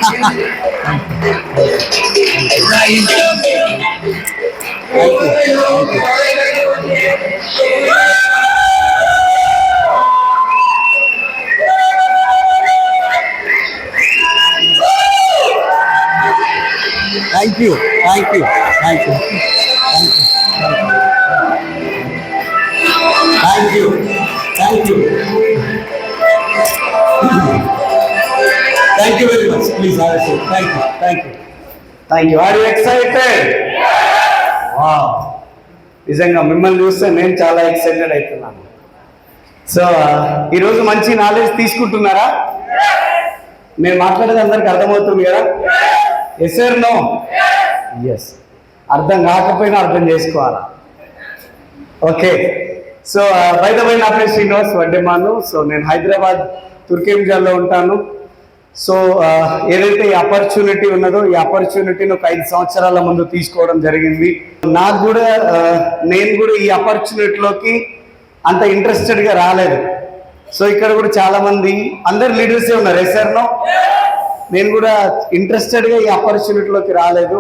Thank you. Thank you. Thank you. Thank you. Thank you. Thank you very much. Please have a seat. Thank you. Thank you. Thank you. Are you excited? Wow. నిజంగా మిమ్మల్ని చూస్తే నేను చాలా excited అవుతున్నాను. So ఈరోజు మంచి knowledge తీసుకుంటున్నారా? నేను మాట్లాడేది అందరికి అర్థమవుతుంది కదా? Yes or no? ఎస్. అర్థం కాకపోయినా అర్థం చేసుకోవాలా? Okay. So by the way నా పేరు శ్రీనివాస్ వడ్డేమాను. సో నేను హైదరాబాద్ తుర్కేంజాల్లో ఉంటాను. సో ఏదైతే ఈ ఆపర్చునిటీ ఉన్నదో ఈ ఆపర్చునిటీని ఒక 5 సంవత్సరాల ముందు తీసుకోవడం జరిగింది. నాకు కూడా నేను కూడా ఈ ఆపర్చునిటీలోకి అంత ఇంట్రెస్టెడ్గా రాలేదు. సో ఇక్కడ కూడా చాలా మంది అందరు లీడర్సే ఉన్నారు. Yes or no? నేను కూడా ఇంట్రెస్టెడ్గా ఈ ఆపర్చునిటీలోకి రాలేదు.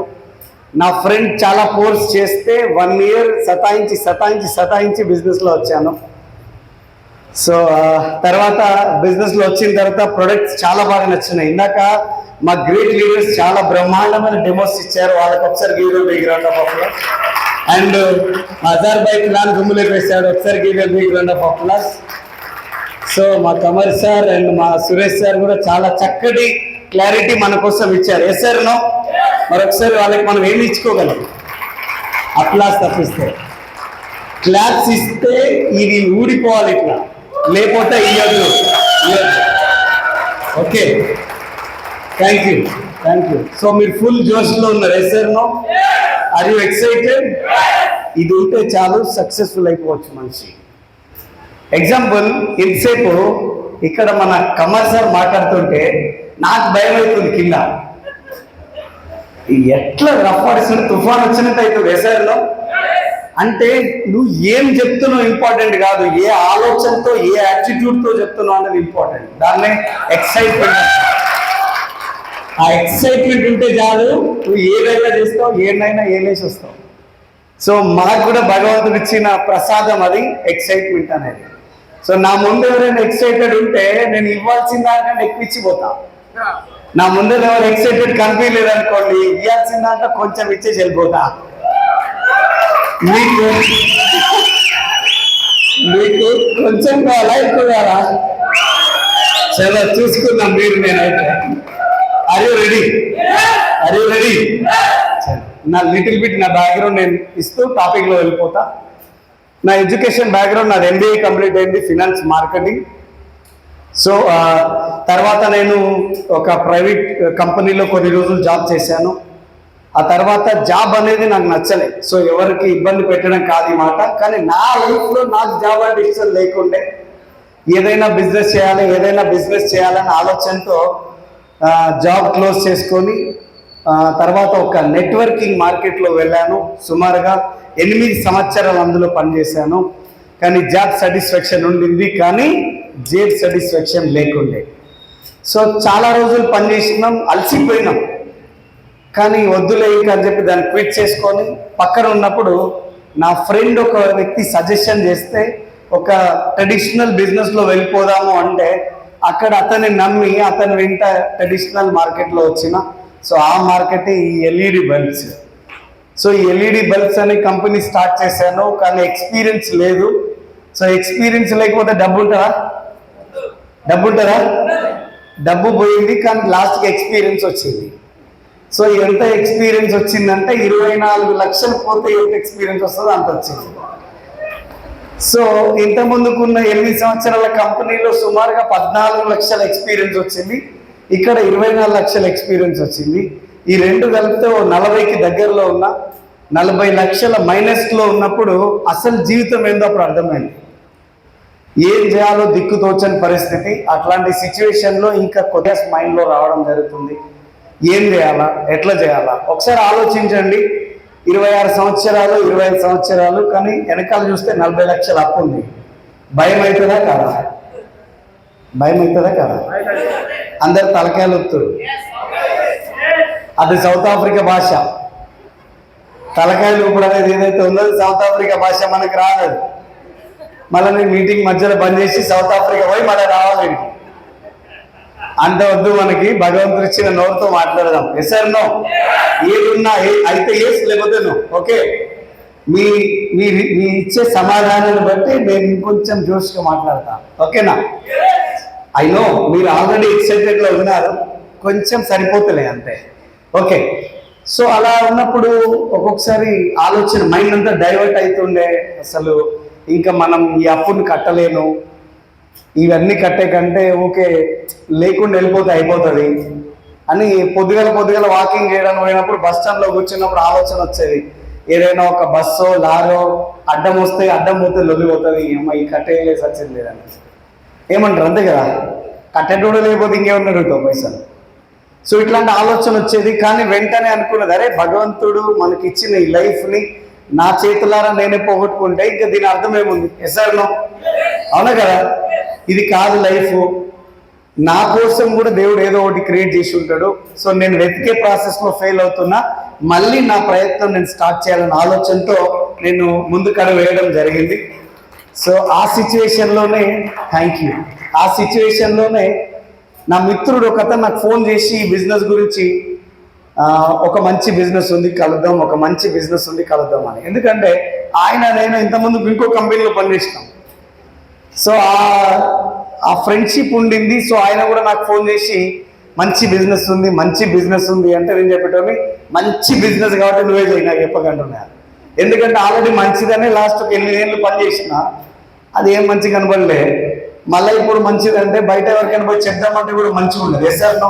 నా ఫ్రెండ్ చాలా ఫోర్స్ చేస్తే 1 year సతాయించి బిజినెస్లో వచ్చాను. సో తర్వాత బిజినెస్లో వచ్చిన తర్వాత ప్రొడక్ట్స్ చాలా బాగా నచ్చినాయి. ఇందాక మా గ్రేట్ లీడర్స్ చాలా బ్రహ్మాండమైన డెమోస్ ఇచ్చారు. వాళ్ళకి ఒకసారి big round of applause. And Azhar బై ప్లాన్ గుమ్ములకు వేశాడు. ఒకసారి big round of applause. So మా కమర్ సార్ అండ్ మా సురేష్ సార్ కూడా చాలా చక్కటి క్లారిటీ మన కోసం ఇచ్చారు. Yes sir no? మరొకసారి వాళ్ళకి మనం ఏమి ఇచ్చుకోగలం? అప్లాస్ తప్పిస్తే. క్లాప్స్ ఇస్తే ఇది ఊడిపోవాలి ఇట్లా, లేకపోతే ఇయ్యదు. Okay, thank you. సో మీరు ఫుల్ జోష్లో ఉన్నారు. Yes sir no? Are you excited? ఇది ఉంటే చాలు, సక్సెస్ఫుల్ అయిపోవచ్చు మనిషి. ఎగ్జాంపుల్, ఇంతసేపు ఇక్కడ మన కమర్ సార్ మాట్లాడుతుంటే నాకు భయం అవుతుంది. కింద ఎట్లా రఫ్ పడుతుంది, తుఫాన్ వచ్చినట్టు అవుతుంది. ఎస్ఆర్లో అంటే నువ్వు ఏం చెప్తున్నావు ఇంపార్టెంట్ కాదు, ఏ ఆలోచనతో ఏ యాటిట్యూడ్తో చెప్తున్నావు అనేది ఇంపార్టెంట్. దాన్నే ఎక్సైట్మెంట్. ఆ ఎక్సైట్మెంట్ ఉంటే చాలు, నువ్వు ఏదైనా చేస్తావు, ఏదైనా ఏలేసి వస్తావు. సో మాకు కూడా భగవంతుడు ఇచ్చిన ప్రసాదం అది ఎక్సైట్మెంట్ అనేది. సో నా ముందు ఎవరైనా ఎక్సైటెడ్ ఉంటే నేను ఇవ్వాల్సిన దానికంటే ఎక్కువ ఇచ్చిపోతా. నా ముందు ఎవరు ఎక్సైటెడ్ కనిపించలేదు అనుకోండి, ఇవ్వాల్సిన దాంట్లో కొంచెం ఇచ్చేసి వెళ్ళిపోతా. మీకు కొంచెం కావాలా, ఎక్కువ కావాలా? చాలా చూసుకుందాం మీరు. నేనైతే ఆర్ యూ రెడీ? నా లిటిల్ బిట్ నా బ్యాక్గ్రౌండ్ నేను ఇస్తూ టాపిక్లో వెళ్ళిపోతా. నా ఎడ్యుకేషన్ బ్యాక్గ్రౌండ్, నాది MBA కంప్లీట్ అయింది, ఫినాన్స్ మార్కెటింగ్. సో తర్వాత నేను ఒక ప్రైవేట్ కంపెనీలో కొన్ని రోజులు జాబ్ చేశాను. ఆ తర్వాత జాబ్ అనేది నాకు నచ్చలేదు. సో ఎవరికి ఇబ్బంది పెట్టడం కాదు ఈ మాట, కానీ నా లైఫ్లో నాకు జాబ్ అంటే ఇష్టం లేకుండే. ఏదైనా బిజినెస్ చేయాలనే ఆలోచనతో జాబ్ క్లోజ్ చేసుకొని తర్వాత ఒక నెట్వర్కింగ్ మార్కెట్లో వెళ్ళాను. సుమారుగా 8 సంవత్సరాలు అందులో పనిచేశాను. కానీ జాబ్ సాటిస్ఫాక్షన్ ఉండింది, కానీ జేబ్ సాటిస్ఫాక్షన్ లేకుండే. సో చాలా రోజులు పనిచేసినాం, అలసిపోయినాం. కానీ వద్దులే ఇంకా అని చెప్పి దాన్ని క్విట్ చేసుకొని పక్కన ఉన్నప్పుడు నా ఫ్రెండ్ ఒక వ్యక్తి సజెషన్ చేస్తే ఒక ట్రెడిషనల్ బిజినెస్లో వెళ్ళిపోదాము అంటే అక్కడ అతన్ని నమ్మి అతని వెంట ట్రెడిషనల్ మార్కెట్లో వచ్చిన. సో ఆ మార్కెట్ ఈ LED బల్బ్స్. సో ఈ LED బల్బ్స్ అనే కంపెనీ స్టార్ట్ చేశాను, కానీ ఎక్స్పీరియన్స్ లేదు. సో ఎక్స్పీరియన్స్ లేకపోతే డబ్బు ఉంటుందా? డబ్బు పోయింది, కానీ లాస్ట్కి ఎక్స్పీరియన్స్ వచ్చింది. సో ఎంత ఎక్స్పీరియన్స్ వచ్చిందంటే 24 లక్షలు పోతే ఎంత ఎక్స్పీరియన్స్ వస్తుందో అంత వచ్చింది. సో ఇంత ముందుకున్న 8 సంవత్సరాల కంపెనీలో సుమారుగా 14 లక్షల ఎక్స్పీరియన్స్ వచ్చింది. ఇక్కడ 24 లక్షల ఎక్స్పీరియన్స్ వచ్చింది. ఈ రెండు కలిపితే 40కి దగ్గరలో ఉన్న 40 లక్షల మైనస్లో ఉన్నప్పుడు అసలు జీవితం ఏందో అప్పుడు అర్థమైంది. ఏం చేయాలో దిక్కుతోచని పరిస్థితి. అట్లాంటి సిచ్యువేషన్లో ఇంకా కొద్దిగా మైండ్లో రావడం జరుగుతుంది, ఏం చేయాలా, ఎట్లా చేయాలా. ఒకసారి ఆలోచించండి, 26 సంవత్సరాలు 25 సంవత్సరాలు, కానీ వెనకాల చూస్తే 40 లక్షల అప్పు ఉంది. భయం అవుతుందా కాదా? అందరు తలకాయలు వస్తారు. అది సౌత్ ఆఫ్రికా భాష. తలకాయలు ఇప్పుడు అనేది ఏదైతే ఉందో సౌత్ ఆఫ్రికా భాష మనకు రాదు. మళ్ళీ నేను మీటింగ్ మధ్యలో బంద్ చేసి సౌత్ ఆఫ్రికా పోయి మళ్ళీ రావాలి. అంత వద్దు, మనకి భగవంతుడు ఇచ్చిన నోరుతో మాట్లాడదాం. Yes or no? ఏదున్నా అయితే ఎస్, లేకపోతే నో. ఓకే, మీ మీ మీ ఇచ్చే సమాధానాన్ని బట్టి నేను ఇంకొంచెం జోష్గా మాట్లాడతాను. ఓకేనా? ఐ నో మీరు ఆల్రెడీ ఎక్సైటెడ్లో ఉన్నారు, కొంచెం సరిపోతలే అంతే. ఓకే, సో అలా ఉన్నప్పుడు ఒక్కొక్కసారి ఆలోచన మైండ్ అంతా డైవర్ట్ అవుతుండే. అసలు ఇంకా మనం ఈ అప్పుని కట్టలేను, ఇవన్నీ కట్టే కంటే ఓకే లేకుండా వెళ్ళిపోతే అయిపోతుంది అని పొద్దుగల వాకింగ్ చేయడానికి పోయినప్పుడు బస్ స్టాండ్లో కూర్చున్నప్పుడు ఆలోచన వచ్చేది, ఏదైనా ఒక బస్సో లారో అడ్డం వస్తే అడ్డం పోతే లొల్లిపోతుంది, ఈ కట్టేయలేసి వచ్చింది లేదని ఏమంటారు, అంతే కదా? కట్టేటోడు లేకపోతే ఇంకేమన్నా పైసలు. సో ఇట్లాంటి ఆలోచన వచ్చేది. కానీ వెంటనే అనుకున్నది, అరే భగవంతుడు మనకి ఇచ్చిన ఈ లైఫ్ని నా చేతులారా నేనే పోగొట్టుకుంటే ఇంకా దీని అర్థం ఏముంది? Yes or no? అవునా కదా? ఇది కాదు లైఫ్, నా కోసం కూడా దేవుడు ఏదో ఒకటి క్రియేట్ చేసి ఉంటాడు. సో నేను వెతికే ప్రాసెస్లో ఫెయిల్ అవుతున్నా, మళ్ళీ నా ప్రయత్నం నేను స్టార్ట్ చేయాలన్న ఆలోచనతో నేను ముందుకు అడుగు వేయడం జరిగింది. సో ఆ సిచ్యువేషన్లోనే ఆ సిచ్యువేషన్లోనే నా మిత్రుడు ఒకతను నాకు ఫోన్ చేసి ఈ బిజినెస్ గురించి ఒక మంచి బిజినెస్ ఉంది కలుద్దాం, ఒక మంచి బిజినెస్ ఉంది కలుద్దాం అని. ఎందుకంటే నేను ఇంతకుముందు ఇంకో కంపెనీలో పనిచేసినాం. సో ఆ ఫ్రెండ్షిప్ ఉండింది. సో ఆయన కూడా నాకు ఫోన్ చేసి మంచి బిజినెస్ ఉంది అంటే నేను చెప్పేటోని మంచి బిజినెస్ కాబట్టి నువ్వే చేయి, నాకు చెప్పకంటున్నా. ఎందుకంటే ఆల్రెడీ మంచిదనే లాస్ట్ ఒక 8 ఏళ్ళు పనిచేసిన, అది ఏం మంచి కనబడలే. మళ్ళీ ఇప్పుడు మంచిదంటే బయట ఎవరికైనా పోయి చెప్దామంటే కూడా మంచిగా ఉండదు. Yes or no?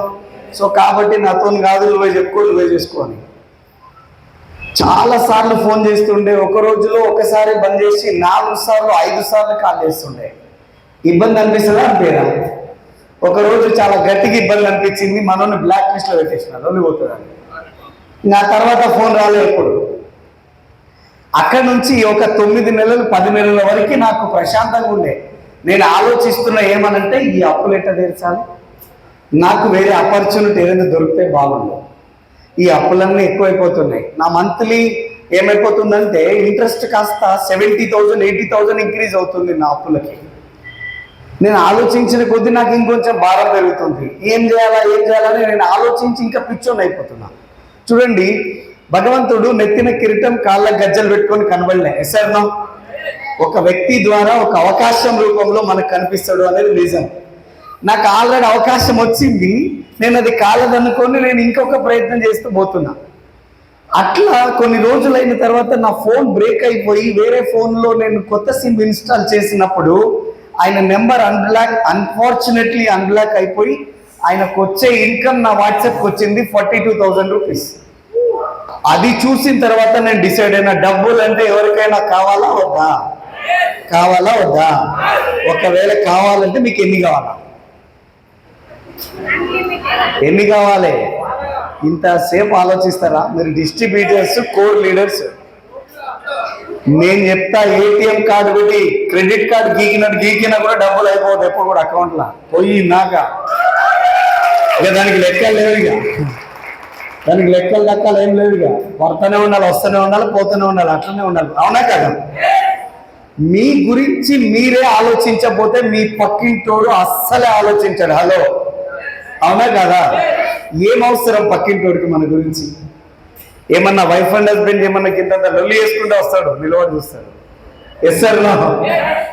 సో కాబట్టి నాతో కాదు, నువ్వే చేసుకోని చాలా సార్లు ఫోన్ చేస్తుండే. ఒక రోజులో ఒకసారి బంద్ చేసి 4 సార్లు 5 సార్లు కాల్ చేస్తుండే. ఇబ్బంది అనిపిస్తుందా అంతేనా? ఒక రోజు చాలా గట్టిగా ఇబ్బంది అనిపించింది, మనోని బ్లాక్ లిస్ట్లో పెట్టేసినారు, పోతుందని. నా తర్వాత ఫోన్ రాలేదు ఎప్పుడు. అక్కడి నుంచి ఒక 9 నెలలు 10 నెలల వరకు నాకు ప్రశాంతంగా ఉండే. నేను ఆలోచిస్తున్న ఏమనంటే ఈ అప్పులు ఎట్లా తీర్చాలి, నాకు వేరే ఆపర్చునిటీ ఏదైనా దొరికితే బాగుండు. ఈ అప్పులన్నీ ఎక్కువైపోతున్నాయి. నా మంత్లీ ఏమైపోతుందంటే ఇంట్రెస్ట్ కాస్త 70,000 80,000 ఇంక్రీజ్ అవుతుంది నా అప్పులకి. నేను ఆలోచించిన కొద్దీ నాకు ఇంకొంచెం భారం పెరుగుతుంది. ఏం చేయాలని నేను ఆలోచించి ఇంకా పిచ్చోని అయిపోతున్నా. చూడండి, భగవంతుడు నెత్తిన కిరీటం కాళ్ళ గజ్జలు పెట్టుకొని కనబడలే. Yes or no? ఒక వ్యక్తి ద్వారా ఒక అవకాశం రూపంలో మనకు కనిపిస్తాడు అనేది నిజం. నాకు ఆల్రెడీ అవకాశం వచ్చింది, నేను అది కాలదనుకొని నేను ఇంకొక ప్రయత్నం చేస్తూ పోతున్నా. అట్లా కొన్ని రోజులైన తర్వాత నా ఫోన్ బ్రేక్ అయిపోయి వేరే ఫోన్లో నేను కొత్త సిమ్ ఇన్స్టాల్ చేసినప్పుడు ఆయన నెంబర్ అన్ఫార్చునేట్లీ అన్బ్లాక్ అయిపోయి ఆయనకు వచ్చే ఇన్కమ్ నా వాట్సాప్కి వచ్చింది 42,000 రూపీస్. అది చూసిన తర్వాత నేను డిసైడ్ అయినా, డబ్బులు అంటే ఎవరికైనా కావాలా వద్దా? ఒకవేళ కావాలంటే మీకు ఎన్ని కావాలి? ఇంతసేపు ఆలోచిస్తారా మీరు? Distributors, core leaders. నేను చెప్తా, ఏటీఎం కార్డు పెట్టి క్రెడిట్ కార్డు గీకినా కూడా డబ్బులు అయిపోతుంది ఎప్పుడు కూడా అకౌంట్లో పోయినాక. ఇక దానికి లెక్కలు లేవు, దానికి లెక్కలు దక్కాలు ఏం లేదు. వస్తూనే ఉండాలి, పోతూనే ఉండాలి, అట్లనే ఉండాలి. అవునా కదా? మీ గురించి మీరే ఆలోచించకపోతే మీ పక్కింటోడు అస్సలే ఆలోచించాడు. హలో, అవునా కదా? ఏం అవసరం పక్కింటోడికి మన గురించి? ఏమన్నా వైఫ్ అండ్ హస్బెండ్ ఏమన్నా కింద లొల్లి చేసుకుంటూ వస్తాడు, నిలబడి చూస్తాడు. Yes sir no?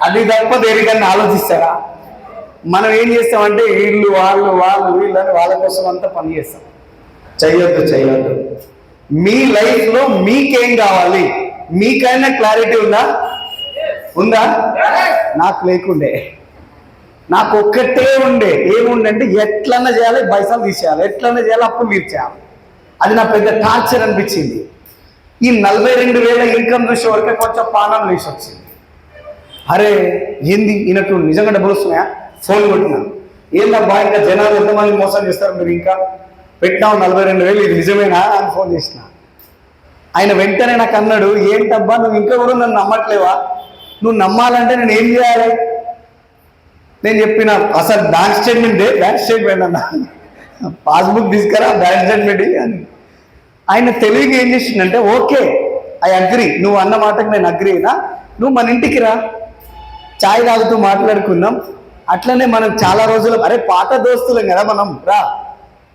అది తప్ప దేనికన్నా ఆలోచిస్తారా? మనం ఏం చేస్తామంటే వీళ్ళు వీళ్ళని వాళ్ళ కోసం అంతా పని చేస్తాం. చెయ్యొద్దు. మీ లైఫ్లో మీకేం కావాలి, మీకైనా క్లారిటీ ఉందా? నాకు లేకుండే, నాకు ఒక్కటే ఉండే. ఏముండంటే ఎట్లన్నా చేయాలి, పైసలు తీసేయాలి, ఎట్లన్నా చేయాలి, అప్పులు తీర్చేయాలి. అది నా పెద్ద టార్చర్ అనిపించింది. ఈ 42,000 ఇన్కమ్ చూసే వరకు కొంచెం పానం లేచి వచ్చింది. అరే ఏంది ఈయనకు నిజంగా డబ్బులు వస్తున్నాయా? ఫోన్ కొట్టినా, ఏందబ్బా ఇంకా జనాలు ఎంతమంది మోసం చేస్తారు మీరు, ఇంకా పెట్టినావు 42,000, ఇది నిజమేనా అని ఫోన్ చేసిన. ఆయన వెంటనే నాకు అన్నాడు, ఏంటబ్బా నువ్వు ఇంకా కూడా నన్ను నమ్మట్లేవా? నువ్వు నమ్మాలంటే నేను ఏం చేయాలి? నేను చెప్పిన, అసలు బ్యాంక్ స్టేట్మెంట్ అన్న, పాస్బుక్ తీసుకురా, బ్యాంక్ స్టేట్మెంట్ అని. ఆయన తెలివిగా ఏం చేసిందంటే, ఓకే ఐ అగ్రి, నువ్వు అన్న మాటకు నేను అగ్రి అయినా, నువ్వు మన ఇంటికి రా, చాయ్ తాగుతూ మాట్లాడుకుందాం. అట్లనే మనం చాలా రోజులు, అరే పాత దోస్తులం కదా మనం, రా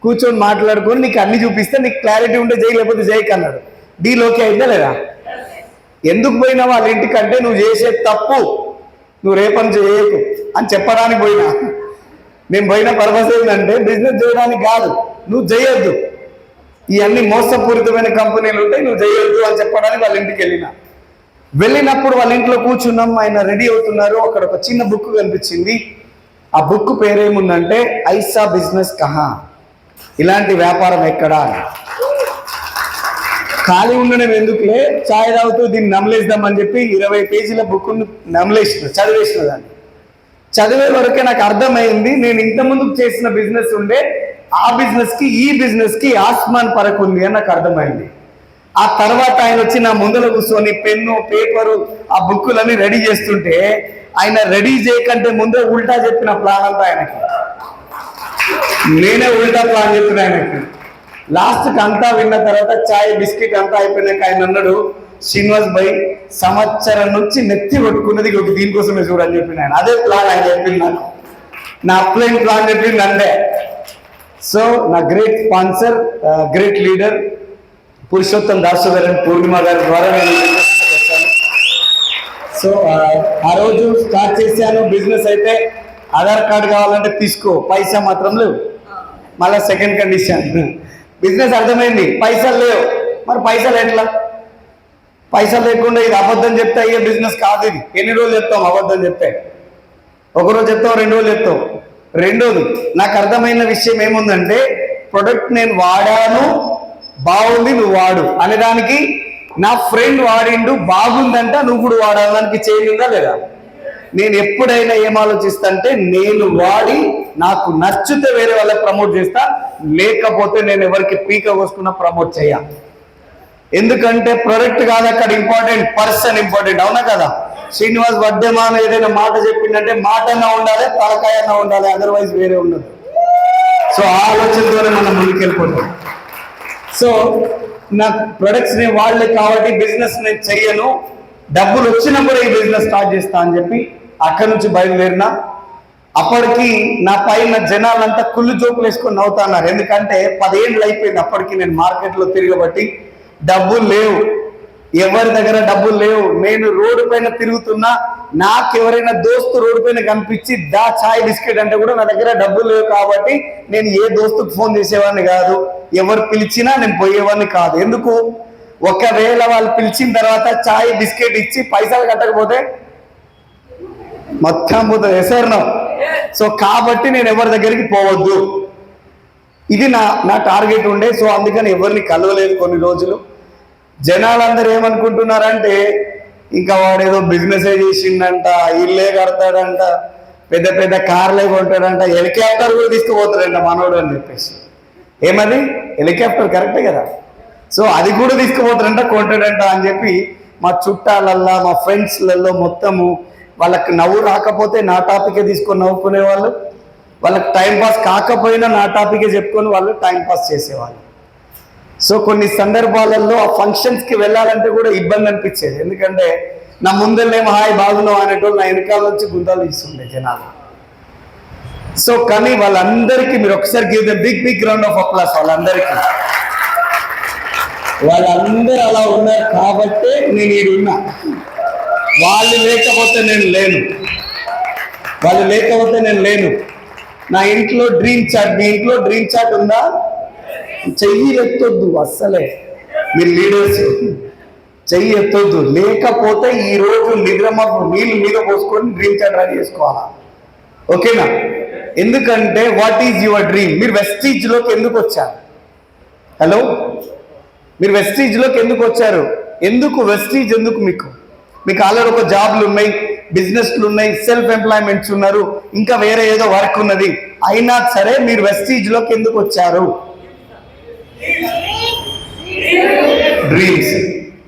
కూర్చొని మాట్లాడుకొని నీకు అన్ని చూపిస్తే నీకు క్లారిటీ ఉంటే చేయి, లేకపోతే చేయకు అన్నాడు. డీల్ ఓకే అయితే లేదా? ఎందుకు పోయినా వాళ్ళ ఇంటికంటే నువ్వు చేసే తప్పు నువ్వు రేపని చేయకు అని చెప్పడానికి పోయినా. నేను పోయిన పర్పస్ ఏంటంటే బిజినెస్ చేయడానికి కాదు, నువ్వు చేయొద్దు, ఇవన్నీ మోసపూరితమైన కంపెనీలు ఉంటాయి, నువ్వు చేయొద్దు అని చెప్పడానికి వాళ్ళ ఇంటికి వెళ్ళినప్పుడు వాళ్ళ ఇంట్లో కూర్చున్నాం, ఆయన రెడీ అవుతున్నారు. అక్కడ ఒక చిన్న బుక్ కనిపించింది. ఆ బుక్ పేరేముందంటే ఐసా బిజినెస్ కహా, ఇలాంటి వ్యాపారం ఎక్కడా. ఖాళీ ఉండడం ఎందుకులే, చాయ్ తాగుతూ దీన్ని నమలేద్దామని చెప్పి 20 పేజీల బుక్ చదివేసిన దాన్ని. చదివే వరకే నాకు అర్థమైంది, నేను ఇంతకుముందు చేసిన బిజినెస్ ఉండే ఆ బిజినెస్కి ఈ బిజినెస్కి ఆస్మాన్ పరకు ఉంది అని నాకు అర్థమైంది. ఆ తర్వాత ఆయన వచ్చి నా ముందర కూర్చొని పెన్ను పేపరు ఆ బుక్కులన్నీ రెడీ చేస్తుంటే, ఆయన రెడీ చేయకంటే ముందే ఉల్టా చెప్పిన ప్లాన్ అంతా ఆయనకి, నేనే ఉల్టా ప్లాన్ చెప్పిన ఆయనకి. లాస్ట్కి అంతా విన్న తర్వాత చాయ్ బిస్కెట్ అంతా అయిపోయినాక ఆయన అన్నాడు, శ్రీనివాస్ భాయ్ సంవత్సరం నుంచి నెత్తి కొట్టుకున్నది ఒక దీనికోసమే చూడని చెప్పిన ఆయన. అదే ప్లాన్ ఆయన చెప్పింది నాకు, నా అప్లైన్ ప్లాన్ చెప్పింది అంతే. సో నా great sponsor, great leader Purushottam Dasu గారు, పూర్ణిమ గారి ద్వారా నేను వచ్చాను. సో ఆ రోజు స్టార్ట్ చేశాను బిజినెస్. అయితే ఆధార్ కార్డు కావాలంటే తీసుకో, పైసా మాత్రం లేవు. మళ్ళీ సెకండ్ కండిషన్, బిజినెస్ అర్థమైంది, పైసలు లేవు. మరి పైసలు ఎట్లా? పైసలు లేకుండా ఇది అబద్ధం చెప్తే అయ్యే బిజినెస్ కాదు ఇది. ఎన్ని రోజులు చెప్తాం అబద్ధం చెప్తే? ఒకరోజు చెప్తాం, 2 రోజులు చెప్తాం. రెండోది నాకు అర్థమైన విషయం ఏముందంటే, ప్రొడక్ట్ నేను వాడాను, బాగుంది, నువ్వు వాడు అనేదానికి, నా ఫ్రెండ్ వాడిండు బాగుందంట, నువ్వు కూడా వాడడానికి చేంజ్ ఉందా లేదా? నేను ఎప్పుడైనా ఏం ఆలోచిస్తాంటే, నేను వాడి నాకు నచ్చితే వేరే వాళ్ళకి ప్రమోట్ చేస్తా, లేకపోతే నేను ఎవరికి పీక కోసుకున్నా ప్రమోట్ చేయ. ఎందుకంటే ప్రొడక్ట్ కాదు అక్కడ ఇంపార్టెంట్, పర్సన్ ఇంపార్టెంట్. అవునా కదా? శ్రీనివాస్ వడ్డేమాన ఏదైనా మాట చెప్పిందంటే మాట అన్నా ఉండాలి, తలకాయ అన్నా ఉండాలి, అదర్వైజ్ వేరే ఉండదు. సో ఆ ఆలోచనతోనే మనం ముందుకెళ్ళిపోతాం. సో నా ప్రొడక్ట్స్ నేను వాడలే కాబట్టి బిజినెస్ నేను చెయ్యను, డబ్బులు వచ్చినప్పుడే ఈ బిజినెస్ స్టార్ట్ చేస్తా అని చెప్పి అక్కడి నుంచి బయలుదేరినా. అప్పటికి నా పైన జనాలంతా కుళ్ళు జోకులు వేసుకొని నవ్వుతున్నారు. ఎందుకంటే 10 ఏళ్ళు అయిపోయింది అప్పటికి నేను మార్కెట్లో తిరగబట్టి. డబ్బులు లేవు, ఎవరి దగ్గర డబ్బులు లేవు. నేను రోడ్డు పైన తిరుగుతున్నా, నాకు ఎవరైనా దోస్తు రోడ్డు పైన కనిపించి దా చాయ్ బిస్కెట్ అంటే కూడా నా దగ్గర డబ్బులు లేవు. కాబట్టి నేను ఏ దోస్తుకు ఫోన్ చేసేవాడిని కాదు, ఎవరు పిలిచినా నేను పోయేవాడిని కాదు. ఎందుకు? ఒకవేళ వాళ్ళు పిలిచిన తర్వాత చాయ్ బిస్కెట్ ఇచ్చి పైసలు కట్టకపోతే మొత్తం పోతుంది. ఎసర్నో. సో కాబట్టి నేను ఎవరి దగ్గరికి పోవద్దు, ఇది నా టార్గెట్ ఉండే. సో అందుకని ఎవరిని కలవలేదు కొన్ని రోజులు. జనాలందరూ ఏమనుకుంటున్నారంటే, ఇంకా వాడేదో బిజినెస్ చేసిండంట, ఇల్లే కడతాడంట, పెద్ద పెద్ద కార్లే కొంటాడంట, హెలికాప్టర్ కూడా తీసుకుపోతాడంట మనోడు అని చెప్పేసి. ఏమది? హెలికాప్టర్ కరెక్టే కదా? సో అది కూడా తీసుకుపోతాడంట, కొంటాడంట అని చెప్పి మా చుట్టాలల్లా, మా ఫ్రెండ్స్లలో మొత్తము వాళ్ళకి నవ్వు రాకపోతే నా టాపికే తీసుకొని నవ్వుకునే వాళ్ళు, వాళ్ళకి టైంపాస్ కాకపోయినా నా టాపికే చెప్పుకొని వాళ్ళు టైంపాస్ చేసేవాళ్ళు. సో కొన్ని సందర్భాలలో ఆ ఫంక్షన్స్కి వెళ్ళాలంటే కూడా ఇబ్బంది అనిపించేది. ఎందుకంటే నా ముందరేమో హాయ్ బాగున్నావు అనేటోళ్ళు నా వెనకాల వచ్చి గుంతాలు ఇస్తుండే జనాలు. సో కానీ వాళ్ళందరికీ మీరు ఒకసారి give the big round of applause. వాళ్ళందరూ అలా ఉన్నారు కాబట్టే నేను ఈడున్నా. వాళ్ళు లేకపోతే నేను లేను. నా ఇంట్లో డ్రీమ్ చాట్, మీ ఇంట్లో డ్రీమ్ చాట్ ఉందా? చెయ్యి ఎత్తొద్దు అస్సలే, మీరు లీడర్స్ చెయ్యి ఎత్తొద్దు. లేకపోతే ఈరోజు నిద్రమకు నీళ్ళు మీద పోసుకొని డ్రీమ్ చాట్ రెడీ చేసుకోవాలా? ఓకేనా? ఎందుకంటే వాట్ ఈజ్ యువర్ డ్రీమ్? మీరు వెస్టీజ్లోకి ఎందుకు వచ్చారు? హలో, మీరు వెస్టీజ్లోకి ఎందుకు వచ్చారు? ఎందుకు వెస్టీజ్? ఎందుకు? మీకు ఆల్రెడీ ఒక జాబ్లు ఉన్నాయి, బిజినెస్లు ఉన్నాయి, సెల్ఫ్ ఎంప్లాయ్మెంట్స్ ఉన్నారు, ఇంకా వేరే ఏదో వర్క్ ఉన్నది. అయినా సరే మీరు వెస్టీజ్లోకి ఎందుకు వచ్చారు? Dreams.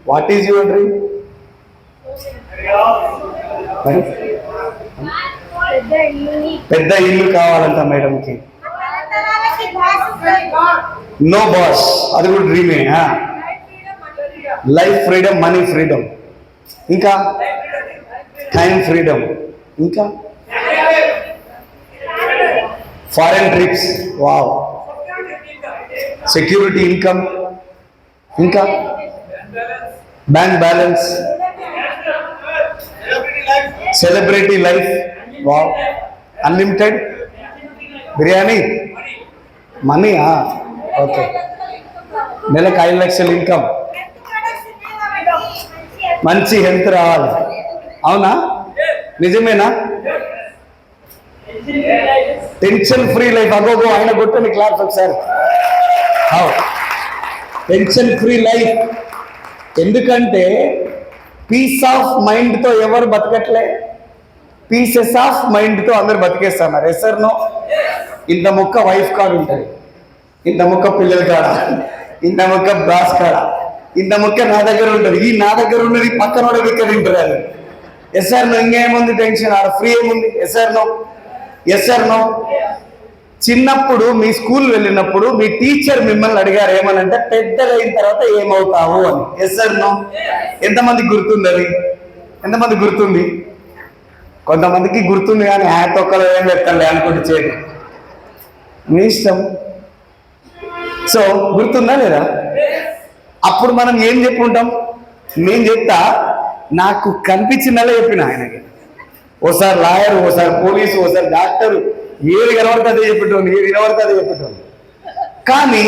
What is your dream? పెద్ద ఇల్లు కావాలంట మేడంకి. నో బాస్, అది కూడా డ్రీమే. లైఫ్ ఫ్రీడమ్, మనీ ఫ్రీడమ్, ఇంకా టైం ఫ్రీడమ్, ఇంకా foreign trips, wow, security income, ఇంకా bank balance, celebrity life, wow, unlimited biryani, money, okay, నెలకు 5 లక్షలు ఇన్కమ్, మంచి హెల్త్ రావాలి. అవునా? నిజమేనా? Tension free life. అగోగో ఆయన కొట్టండి క్లాస్ ఒకసారి. Tension free life. ఎందుకంటే పీస్ ఆఫ్ మైండ్తో ఎవరు బతకట్లే, పీసెస్ ఆఫ్ మైండ్తో అందరు బతికేస్తున్నారు. ఎసర్నో? ఇంత ముక్క వైఫ్ కాడ ఉంటుంది, ఇంత ముక్క పిల్లల కాడ, ఇంత ముక్క బాస్ కాడ, ఇంత ముక్క నా దగ్గర ఉంటుంది, ఈ నా దగ్గర ఉన్నది పక్కన ఇక్కడ తింటారు. Yes or no? ఇంకేముంది టెన్షన్? ఆడ ఫ్రీ ఏముంది? Yes or no? Yes or no? చిన్నప్పుడు మీ స్కూల్ వెళ్ళినప్పుడు మీ టీచర్ మిమ్మల్ని అడిగారు ఏమనంటే, పెద్దగా అయిన తర్వాత ఏమవుతావు అని. Yes or no? ఎంతమందికి గుర్తుంది అది? ఎంతమంది గుర్తుంది? కొంతమందికి గుర్తుంది, కానీ తొక్కలో ఏం చెప్తాను అనుకుంటే చేయదు, మీ ఇష్టం. సో గుర్తుందా లేదా? అప్పుడు మనం ఏం చెప్పుకుంటాం? నేను చెప్తా, నాకు కనిపించిందలా చెప్పిన ఆయనకి. ఓసారి లాయరు, ఓసారి పోలీసు, ఓసారి డాక్టరు, ఏది కనబడితే అదే చెప్పేటోని, ఏది కనబడితే అదే చెప్పేటోని. కానీ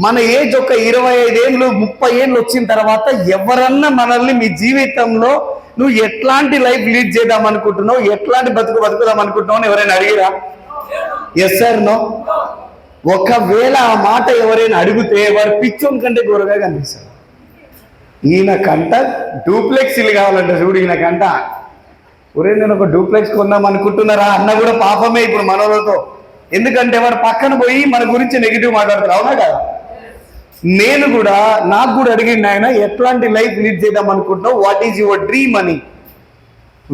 మన ఏజ్ ఒక 25 ఏళ్ళు 30 ఏళ్ళు వచ్చిన తర్వాత ఎవరన్నా మనల్ని మీ జీవితంలో నువ్వు ఎట్లాంటి లైఫ్ లీడ్ చేద్దాం అనుకుంటున్నావు, ఎట్లాంటి బతుకుదాం అనుకుంటున్నావు అని ఎవరైనా అడిగిరా? Yes sir no? ఒకవేళ ఆ మాట ఎవరైనా అడిగితే వాడు పిచ్చోని కంటే ఘోరగా కనిపిస్తాడు. ఈయనకంట డూప్లెక్స్ ఇల్లు కావాలంట, చూడు ఈయనకంట. ఒరే నేను ఒక డూప్లెక్స్ కొందాం అనుకుంటున్నారా అన్న కూడా పాపమే ఇప్పుడు మనోళ్ళతో. ఎందుకంటే వాడు పక్కన పోయి మన గురించి నెగిటివ్ మాట్లాడతారు. అవునా కదా? నేను కూడా, నాకు కూడా అడిగింది ఆయన, ఎట్లాంటి లైఫ్ లీడ్ చేద్దాం అనుకుంటున్నావు, వాట్ ఈజ్ యువర్ డ్రీమ్ అని.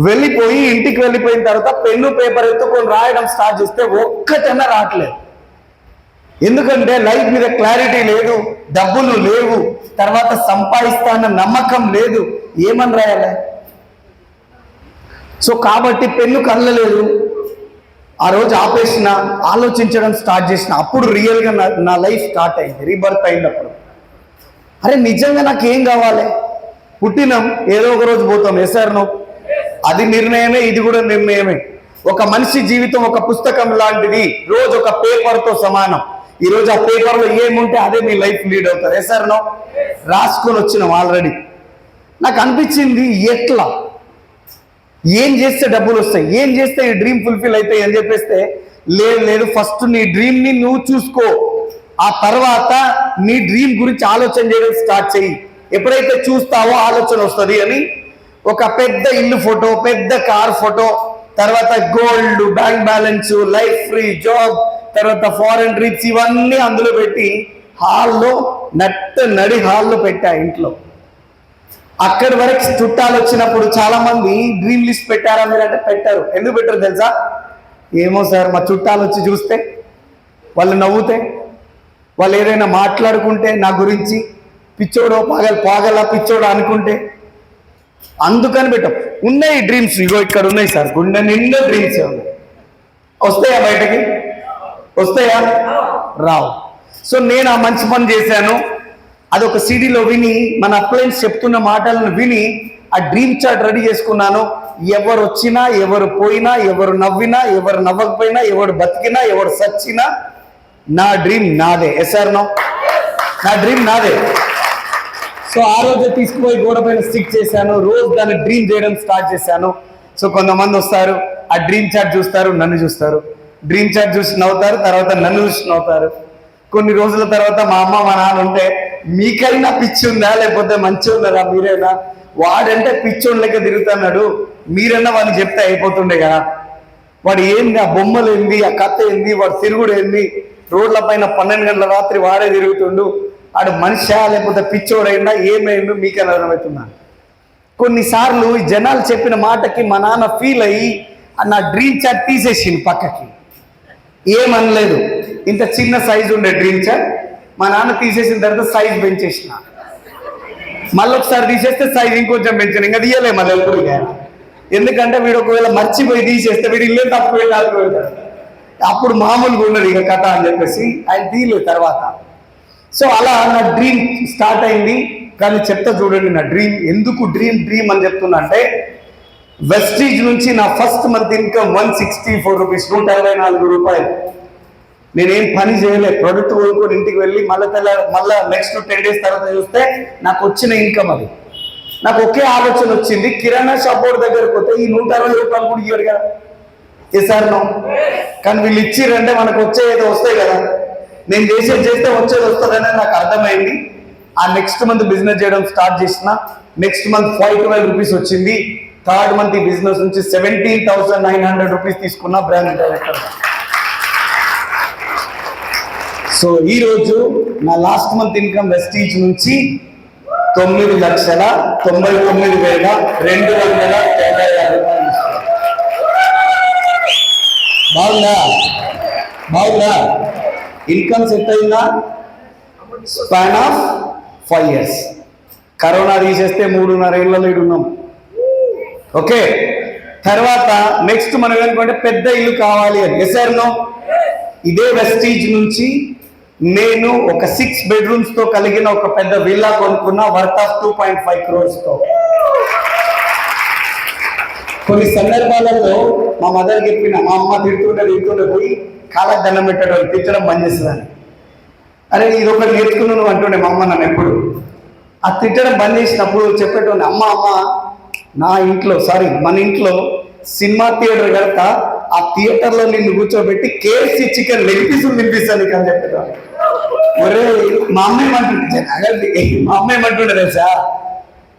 వెళ్ళిపోయి ఇంటికి వెళ్ళిపోయిన తర్వాత పెన్ను పేపర్ ఎత్తుకొని రాయడం స్టార్ట్ చేస్తే ఒక్కటన్నా రావట్లేదు. ఎందుకంటే లైఫ్ మీద క్లారిటీ లేదు, డబ్బులు లేవు, తర్వాత సంపాదిస్తాన్న నమ్మకం లేదు, ఏమని రాయాలి? సో కాబట్టి పెన్ను కళ్ళలేదు. ఆ రోజు ఆపేసిన, ఆలోచించడం స్టార్ట్ చేసిన. అప్పుడు రియల్గా నా లైఫ్ స్టార్ట్ అయింది, రీబర్త్ అయినప్పుడు. అరే నిజంగా నాకు ఏం కావాలి? పుట్టినాం, ఏదో ఒక రోజు పోతాం. ఎస్ఆర్నో? అది నిర్ణయమే, ఇది కూడా నిర్ణయమే. ఒక మనిషి జీవితం ఒక పుస్తకం లాంటిది, రోజు ఒక పేపర్తో సమానం. ఈరోజు ఆ పేపర్లో ఏముంటే అదే మీ లైఫ్ లీడ్ అవుతారు. ఎస్ఆర్నో? రాసుకొని వచ్చినాం ఆల్రెడీ. నాకు అనిపించింది, ఎట్లా ఏం చేస్తే డబ్బులు వస్తాయి, ఏం చేస్తే ఈ డ్రీమ్ ఫుల్ఫిల్ అవుతాయి అని చెప్పేస్తే, లేదు ఫస్ట్ నీ డ్రీమ్ని నువ్వు చూసుకో, ఆ తర్వాత నీ డ్రీమ్ గురించి ఆలోచన చేయడం స్టార్ట్ చెయ్యి. ఎప్పుడైతే చూస్తావో ఆలోచన వస్తుంది అని ఒక పెద్ద ఇల్లు ఫోటో, పెద్ద కార్ ఫోటో, తర్వాత gold, bank balance, life free, job, తర్వాత ఫారెన్ ట్రిప్స్, ఇవన్నీ అందులో పెట్టి హాల్లో నడి హాల్లో పెట్టా ఇంట్లో. అక్కడి వరకు చుట్టాలు వచ్చినప్పుడు చాలా మంది డ్రీమ్ లిస్ట్ పెట్టారా మీరు అంటే పెట్టారు. ఎందుకు పెట్టారు తెలుసా? ఏమో సార్, మా చుట్టాలు వచ్చి చూస్తే, వాళ్ళు నవ్వుతే, వాళ్ళు ఏదైనా మాట్లాడుకుంటే నా గురించి, పిచ్చోడో పాగల పిచ్చోడో అనుకుంటే, అందుకని పెట్టాం. ఉన్నాయి డ్రీమ్స్, ఇగో ఇక్కడ ఉన్నాయి సార్, గుండె నిండా డ్రీమ్స్ ఉన్నాయి. వస్తాయా బయటకి? వస్తాయా? రావు. సో నేను ఆ మంచి పని చేశాను. అదొక సీడీలో విని, మన అప్లయన్స్ చెప్తున్న మాటలను విని ఆ డ్రీమ్ చార్ట్ రెడీ చేసుకున్నాను. ఎవరు వచ్చినా, ఎవరు పోయినా, ఎవరు నవ్వినా, ఎవరు నవ్వకపోయినా, ఎవరు బతికినా, ఎవరు సచ్చినా, నా డ్రీమ్ నాదే. ఎస్ఆర్నో? నా డ్రీమ్ నాదే. సో ఆ రోజే తీసుకుపోయి గోడ పైన స్టిక్ చేశాను. రోజు దాన్ని డ్రీమ్ చేయడం స్టార్ట్ చేశాను. సో కొంతమంది వస్తారు, ఆ డ్రీమ్ చార్ట్ చూస్తారు, నన్ను చూస్తారు. డ్రీమ్ చార్ట్ చూసి నవ్వుతారు, తర్వాత నన్ను చూసి నవ్వుతారు. కొన్ని రోజుల తర్వాత మా అమ్మ మా నాన్న ఉంటే, మీకైనా పిచ్చి ఉందా లేకపోతే మంచి ఉన్నారా, మీరైనా వాడంటే పిచ్చోడు లెక్క తిరుగుతున్నాడు, మీరన్నా వాడిని చెప్తే అయిపోతుండే కదా. వాడు ఏంది, ఆ బొమ్మలు ఏంది, ఆ కథ ఏంది, వాడు తిరుగుడు ఏంది, రోడ్ల పైన 12 గంటల రాత్రి వాడే తిరుగుతుండు, ఆడు మనిషా లేకపోతే పిచ్చోడైందా, ఏమైండు, మీకైనా అర్థమవుతుందా? కొన్నిసార్లు ఈ జనాలు చెప్పిన మాటకి మా నాన్న ఫీల్ అయ్యి నా డ్రీమ్ చార్ట్ తీసేసింది పక్కకి. ఏమనలేదు. ఇంత చిన్న సైజు ఉండే డ్రీమ్ చార్ట్ మా నాన్న తీసేసిన తర్వాత సైజ్ పెంచేసిన, మళ్ళీ ఒకసారి తీసేస్తే సైజ్ ఇంకొంచెం పెంచాను, ఇంకా తీయలే మళ్ళీ ఎప్పుడు. ఎందుకంటే వీడు ఒకవేళ మర్చిపోయి తీసేస్తే వీడు ఇల్లే తప్పిపోయి అప్పుడు మామూలుగా ఉన్నది ఇక కథ అని చెప్పేసి ఆయన తీయలేదు తర్వాత. సో అలా నా డ్రీమ్ స్టార్ట్ అయింది. కానీ చెప్తా చూడండి, నా డ్రీమ్ ఎందుకు డ్రీమ్ అని చెప్తున్నా అంటే, వెస్టీజ్ నుంచి నా ఫస్ట్ మంత్ ఇన్కమ్ 164 రూపీస్, 164 రూపాయలు. నేనేం పని చేయలేదు, ప్రొడక్ట్ కొనుక్కొని ఇంటికి వెళ్ళి మళ్ళీ నెక్స్ట్ 10 డేస్ తర్వాత చూస్తే నాకు వచ్చిన ఇన్కమ్ అది. నాకు ఒకే ఆలోచన వచ్చింది, కిరాణా షాప్ దగ్గరకు పోతే ఈ 160 రూపాయలు కూడా ఇవ్వరు కదా, చేశారు. కానీ వీళ్ళు ఇచ్చిరంటే మనకు వచ్చే ఏదో వస్తాయి కదా, నేను చేస్తే వచ్చేది వస్తుందని నాకు అర్థమైంది. ఆ నెక్స్ట్ మంత్ బిజినెస్ చేయడం స్టార్ట్ చేసిన. నెక్స్ట్ మంత్ 512 రూపీస్ వచ్చింది. థర్డ్ మంత్ ఈ బిజినెస్ నుంచి 17,900 రూపీస్ తీసుకున్న బ్రాండ్ డైరెక్టర్. సో ఈరోజు నా లాస్ట్ మంత్ ఇన్కమ్ వెస్టీజ్ నుంచి 9,99,290 రూపాయలు. బాగుందా? ఇన్కమ్ సెట్ అయిందా? Span of 5 years. కరోనా తీసేస్తే 3.5 ఏళ్ళలో ఉన్నాం. ఓకే, తర్వాత నెక్స్ట్ మనం ఏమనుకుంటే పెద్ద ఇల్లు కావాలి అని. ఎస్ఆర్నో ఇదే వెస్టీజ్ నుంచి నేను ఒక 6 bedrooms తో కలిగిన ఒక పెద్ద విల్లా కొనుక్కున్నా, వర్త్ ఆఫ్ 2.5 crores తో. కొన్ని సందర్భాలలో మా మదర్ చెప్పిన, మా అమ్మ తిడుతుంటే పోయి కాళ్ళకు దండం పెట్టడం, తిట్టడం బంద్ చేస్తుందని. అరే ఇది ఒకటి నేర్చుకున్నాను నువ్వు అంటుండే మా అమ్మ నన్ను ఎప్పుడు. ఆ తిట్టడం బంద్ చేసినప్పుడు చెప్పేటోని, అమ్మ మన ఇంట్లో సినిమా థియేటర్ కనుక ఆ థియేటర్లో నిన్ను కూర్చోబెట్టి KFC చికెన్ లెగ్ పీసులు తినిపిస్తాను నీకు అని చెప్పేటోని. ఒరే మా అమ్మ ఏమంటుండే తెలుసా,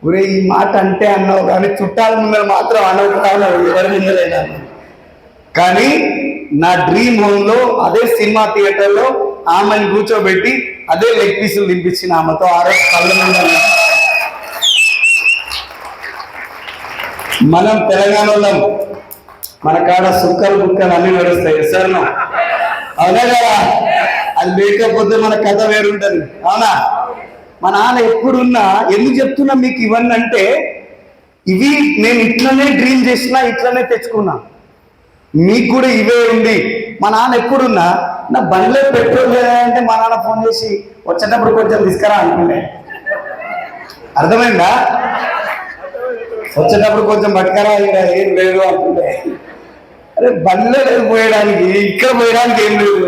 ఒరే ఈ మాట అంటే అన్నావు కానీ చుట్టాల ముందర మాత్రం అనవు, ఎవరి ముందరైనా. కానీ నా డ్రీమ్ హోమ్లో అదే సినిమా థియేటర్లో ఆమెను కూర్చోబెట్టి అదే లెగ్ పీసులు తినిపించిన ఆమెతో ఆ రోజు కళ్ళ ముందు. మనం తెలంగాణ వాళ్ళం, మన కాడ సుక్కలు బుక్కలు అన్ని నడుస్తాయి సార్. అవునా కదా? అది లేకపోతే మన కథ వేరుంటది. అవునా? మా నాన్న ఎప్పుడున్నా ఎందుకు చెప్తున్నా మీకు ఇవన్నీ అంటే, ఇవి నేను ఇట్లనే డ్రీమ్ చేసినా, ఇట్లనే తెచ్చుకున్నా. మీకు కూడా ఇవే ఉంది. మా నాన్న ఎప్పుడున్నా నా బండిలో పెట్రోల్ లేదంటే మా నాన్న ఫోన్ చేసి వచ్చేటప్పుడు కొంచెం తీసుకురా అనుకుంటే, అర్థమైందా? వచ్చేటప్పుడు కొంచెం పట్టుకరా, ఏం లేదు అనుకుంటే, అరే బండిలో లేదు పోయడానికి, ఇక్కడ పోయడానికి ఏం లేదు,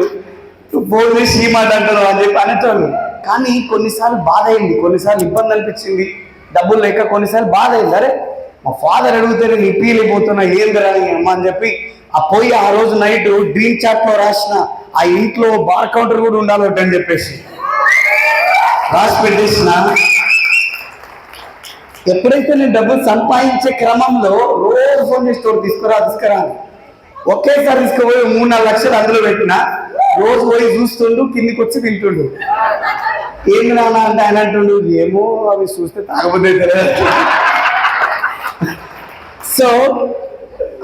ఫోన్ చేసి ఈ మాట అంటారు అని చెప్పి అనేటోళ్ళు. కానీ కొన్నిసార్లు బాధ అయింది, కొన్నిసార్లు ఇబ్బంది అనిపించింది, డబ్బులు లేక కొన్నిసార్లు బాధ అయింది. అరే మా ఫాదర్ అడిగితేనే నీ పీలిపోతున్నా ఏంది రాని అమ్మ అని చెప్పి ఆ రోజు నైట్ డ్రీమ్ చాట్లో రాసిన, ఆ ఇంట్లో బార్ కౌంటర్ కూడా ఉండాలి అని చెప్పేసి రాసి పెట్టేసిన. ఎప్పుడైతే నేను డబ్బులు సంపాదించే క్రమంలో రోజు ఫోన్ చేసి తీసుకురా అని ఒకేసారి తీసుకుపోయి 3-4 లక్షలు అందులో పెట్టినా, రోజు పోయి చూస్తుండు, కిందికి వచ్చి తింటుండు. ఏంది నాన్న అంటే ఆయన అంటుండు, ఏమో అవి చూస్తే తాగబోతే. సో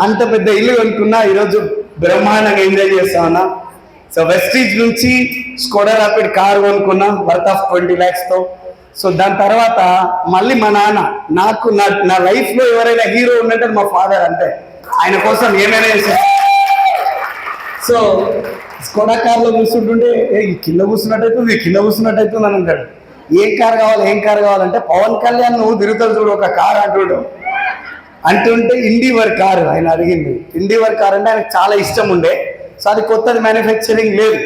అంత పెద్ద ఇల్లు కొనుక్కున్నా, ఈరోజు బ్రహ్మాండంగా ఎంజాయ్ చేస్తా ఉన్నా. సో వెస్టీజ్ నుంచి స్కోడా ర్యాపిడ్ కార్ కొనుక్కున్నా, వర్త్ ఆఫ్ 20 lakhs తో. సో దాని తర్వాత మళ్ళీ మా నాన్న, నాకు నా లైఫ్లో ఎవరైనా హీరో ఉన్నట్టు మా ఫాదర్, అంతే. ఆయన కోసం ఏమైనా చేశారు. సో స్కోడా కార్లో కూర్చుంటుంటే కింద కూర్చున్నట్టయితే అని అంటాడు. ఏం కార్ కావాలంటే పవన్ కళ్యాణ్ నువ్వు తిరుగుతాడు చూడు ఒక కార్ అంటుంటే ఇండివర్ కారు ఆయన అడిగింది. ఇండివర్ కార్ అంటే ఆయనకు చాలా ఇష్టం ఉండే. సో అది కొత్తది, మ్యానుఫ్యాక్చరింగ్ లేదు.